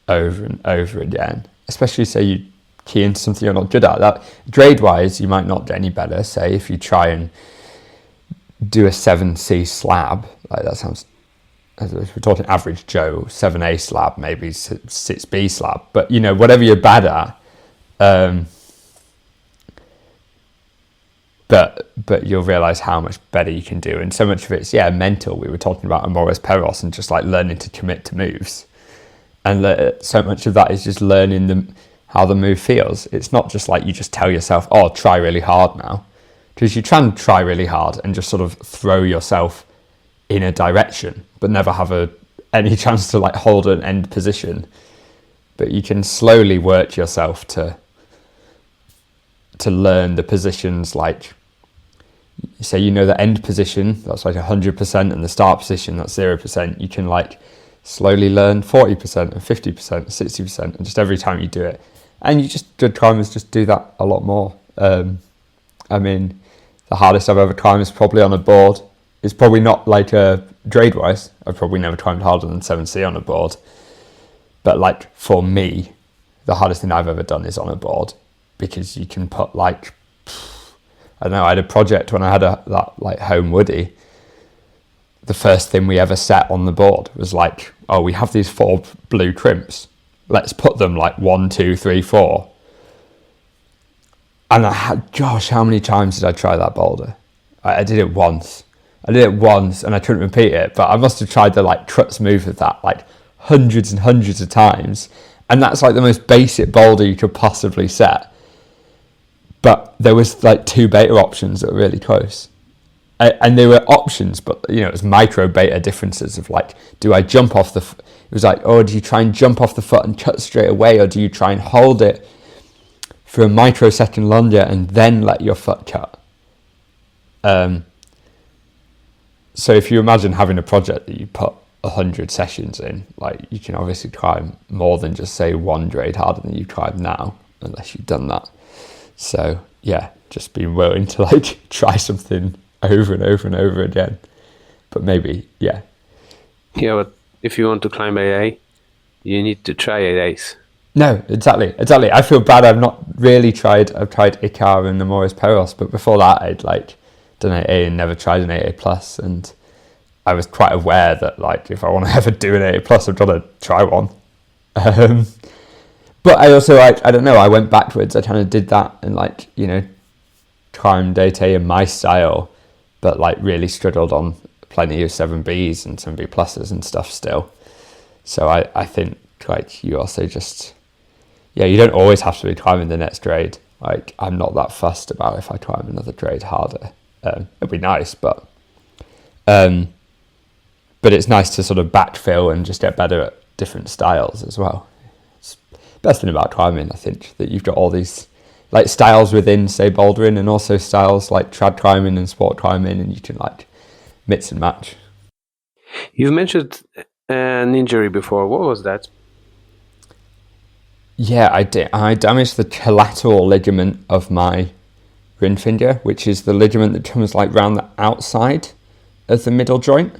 B: over and over again. Especially say you key into something you're not good at. That grade-wise, you might not get any better. Say if you try and do a 7C slab, like that sounds, if we're talking average Joe, 7A slab, maybe 6B slab, but you know, whatever you're bad at, but you'll realise how much better you can do. And so much of it's, mental. We were talking about Amores Perros and just like learning to commit to moves. And so much of that is just learning how the move feels. It's not just like you just tell yourself, try really hard now. Because you try and try really hard and just sort of throw yourself in a direction, but never have any chance to like hold an end position. But you can slowly work yourself to learn the positions, like say you know the end position, that's like 100%, and the start position, that's 0%. You can like slowly learn 40% and 50% and 60%, and just every time you do it. And good climbers just do that a lot more. I mean, the hardest I've ever climbed is probably on a board. It's probably not like grade-wise. I've probably never climbed harder than 7C on a board. But like for me, the hardest thing I've ever done is on a board, because you can put like, I don't know, I had a project when I had that like home woody. The first thing we ever set on the board was like, we have these 4 blue crimps. Let's put them like 1, 2, 3, 4. And how many times did I try that boulder? I did it once. And I couldn't repeat it, but I must have tried the like Trutz move of that like hundreds and hundreds of times. And that's like the most basic boulder you could possibly set. But there was like 2 beta options that were really close. And they were options, but you know, it was micro beta differences of like, do I jump off the, it was like, do you try and jump off the foot and cut straight away, or do you try and hold it for a microsecond longer and then let your foot cut? So if you imagine having a project that you put 100 sessions in, like you can obviously climb more than just say 1 grade harder than you climb now, unless you've done that. So yeah, just being willing to like try something over and over and over again. But maybe, yeah,
A: but if you want to climb AA, you need to try AAs.
B: No, exactly. I feel bad I've not really tried. I've tried Icar and Amores Perros, but before that I'd like done AA and never tried an AA plus, and I was quite aware that like if I want to ever do an AA plus, I've got to try one. But I also I don't know, I went backwards. I kind of did that and like, you know, climbed AA in my style, but like really struggled on plenty of 7Bs and 7B pluses and stuff still. So I think like you also just, you don't always have to be climbing the next grade. Like I'm not that fussed about if I climb another grade harder. It'd be nice, but it's nice to sort of backfill and just get better different styles as well. It's the best thing about climbing, I think, that you've got all these like styles within, say, bouldering, and also styles like trad climbing and sport climbing, and you can like mix and match.
A: You've mentioned an injury before. What was that?
B: Yeah, I did. I damaged the collateral ligament of my ring finger, which is the ligament that comes like round the outside of the middle joint.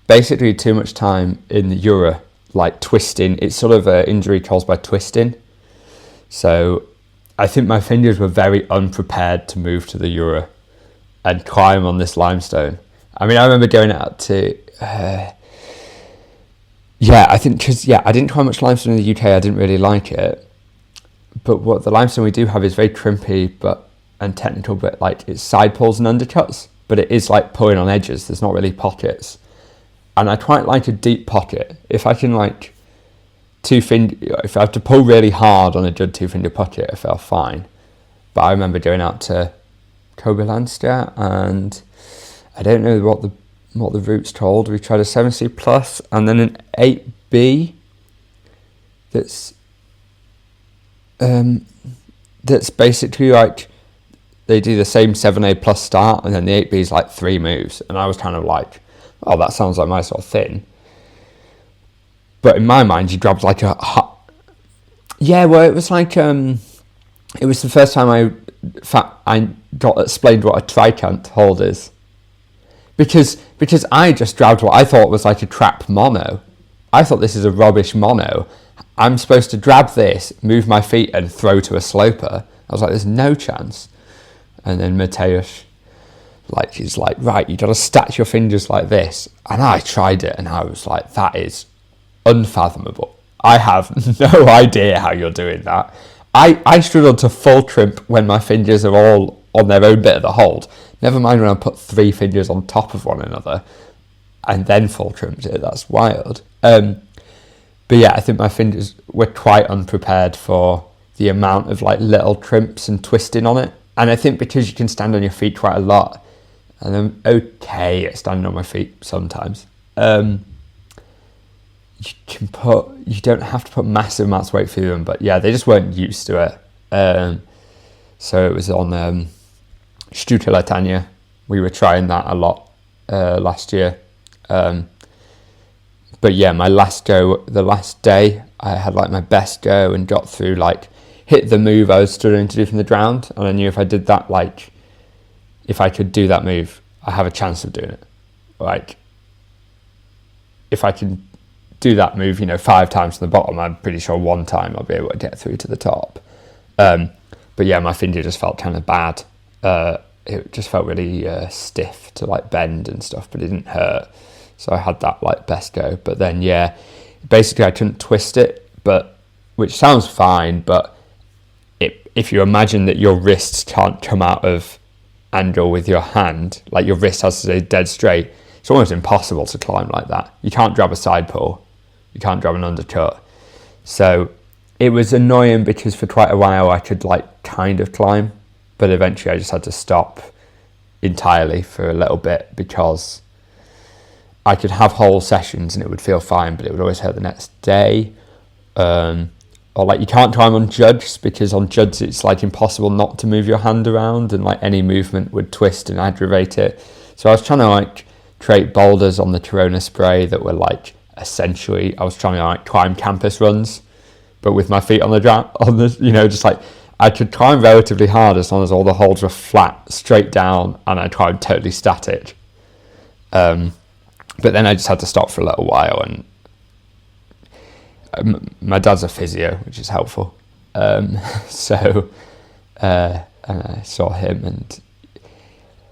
B: Basically, too much time in the Euro, like twisting. It's sort of an injury caused by twisting. So I think my fingers were very unprepared to move to the Euro and climb on this limestone. I mean, I remember going out to... I think because, I didn't try much limestone in the UK. I didn't really like it. But what the limestone we do have is very crimpy and technical, but like it's side pulls and undercuts. But it is like pulling on edges. There's not really pockets. And I quite like a deep pocket. If I can like if I have to pull really hard on a good 2-finger pocket, I felt fine. But I remember going out to Kobylanska, and I don't know what the route's called. We tried a 7C plus and then an 8B that's basically like they do the same 7A plus start, and then the 8B is like 3 moves, and I was kind of like, oh, that sounds like my sort of thing. But in my mind, you grabbed like it was like it was the first time I got explained what a tricant hold is, because I just grabbed what I thought was like a trap mono. I thought, this is a rubbish mono. I'm supposed to grab this, move my feet, and throw to a sloper. I was like, there's no chance. And then Mateusz, he's like, right, you got to stack your fingers like this. And I tried it, and I was like, that is unfathomable. I have no idea how you're doing that. I struggled to full crimp when my fingers are all on their own bit of the hold. Never mind when I put 3 fingers on top of one another and then full crimped it. That's wild. But yeah, I think my fingers were quite unprepared for the amount of like little crimps and twisting on it. And I think because you can stand on your feet quite a lot, and I'm okay at standing on my feet sometimes, you don't have to put massive amounts of weight through them, but yeah, they just weren't used to it. So it was on Sztuka Latania. We were trying that a lot last year. But yeah, my last go, the last day, I had like my best go and got through, like hit the move I was struggling to do from the ground, and I knew if I did that, like if I could do that move, I have a chance of doing it. Like if I can do that move, 5 times from the bottom, I'm pretty sure 1 time I'll be able to get through to the top. But yeah, my finger just felt kind of bad. It just felt really stiff to like bend and stuff, but it didn't hurt. So I had that like best go. But then yeah, basically I couldn't twist it, which sounds fine, but if you imagine that your wrists can't come out of angle with your hand, like your wrist has to stay dead straight, it's almost impossible to climb like that. You can't grab a side pull. You can't grab an undercut. So it was annoying because for quite a while I could like kind of climb, but eventually I just had to stop entirely for a little bit because I could have whole sessions and it would feel fine, but it would always hurt the next day. Or like you can't climb on juds because on juds it's like impossible not to move your hand around, and like any movement would twist and aggravate it. So I was trying to like create boulders on the Corona spray that were like essentially, I was trying to like climb campus runs, but with my feet on the ground, just like I could climb relatively hard as long as all the holds were flat, straight down, and I climbed totally static. But then I just had to stop for a little while, and my dad's a physio, which is helpful. So and I saw him, and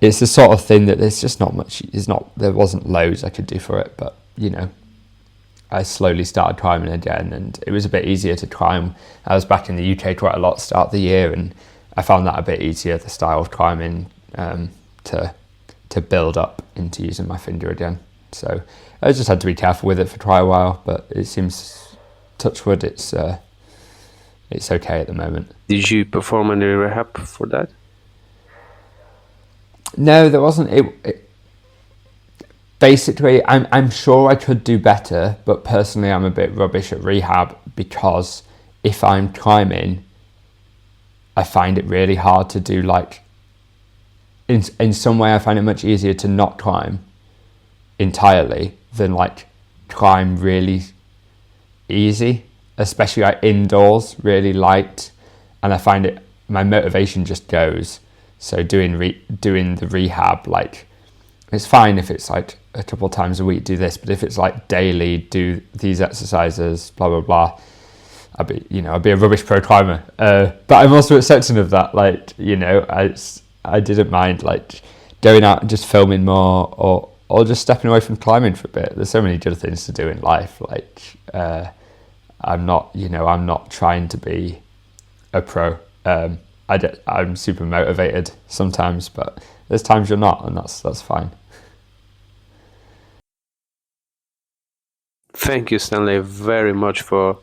B: it's the sort of thing that there's just not much. There wasn't loads I could do for it, but I slowly started climbing again, and it was a bit easier to climb. I was back in the UK quite a lot start of the year, and I found that a bit easier, the style of climbing, to build up into using my finger again. So I just had to be careful with it for quite a while, but it seems, touch wood, it's okay at the moment.
A: Did you perform any rehab for that? No,
B: there wasn't. basically, I'm sure I could do better, but personally I'm a bit rubbish at rehab because if I'm climbing, I find it really hard to do, like, in some way I find it much easier to not climb entirely than like climb really easy, especially like indoors, really light, and I find it, my motivation just goes. So doing the rehab, like, it's fine if it's like a couple of times a week do this, but if it's like daily do these exercises, blah blah blah, I'd be a rubbish pro climber. But I'm also accepting of that. Like, I didn't mind like going out and just filming more, or just stepping away from climbing for a bit. There's so many other things to do in life. Like, I'm not trying to be a pro. I'm super motivated sometimes, but there's times you're not, and that's fine.
A: Thank you, Stanley, very much for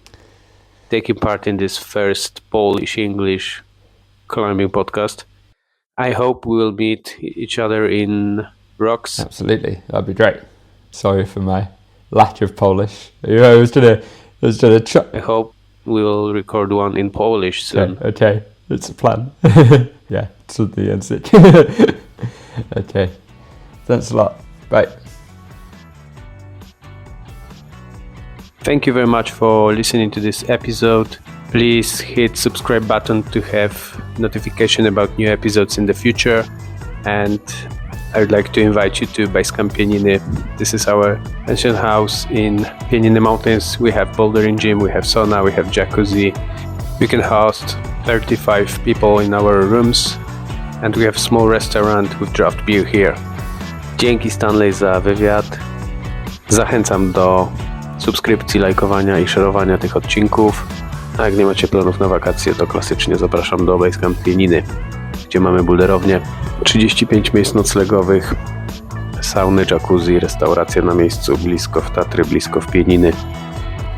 A: taking part in this first Polish-English climbing podcast. I hope we will meet each other in rocks.
B: Absolutely, that'd be great. Sorry for my lack of Polish. I was gonna try.
A: I hope we will record one in Polish soon.
B: Okay. It's a plan. Yeah, to the end. Okay. Thanks a lot. Bye.
A: Thank you very much for listening to this episode. Please hit subscribe button to have notification about new episodes in the future. And I would like to invite you to Bajskam Pieniny. This is our pension house in Pieniny Mountains. We have bouldering gym, we have sauna, we have jacuzzi. We can host 35 people in our rooms, and we have small restaurant with draft beer here. Dzięki, Stanley, za wywiad. Zachęcam do subskrypcji, lajkowania i szerowania tych odcinków. A jak nie macie planów na wakacje, to klasycznie zapraszam do Bajskam Pieniny, gdzie mamy boulderownię, 35 miejsc noclegowych, sauny, jacuzzi, restauracje na miejscu, blisko w Tatry, blisko w Pieniny,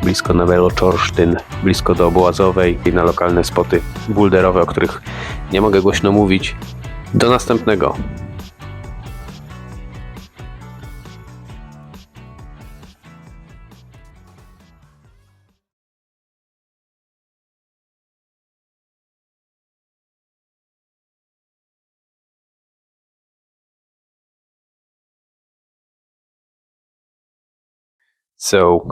A: blisko na Czorsztyn, blisko do Obołazowej i na lokalne spoty boulderowe, o których nie mogę głośno mówić. Do następnego. So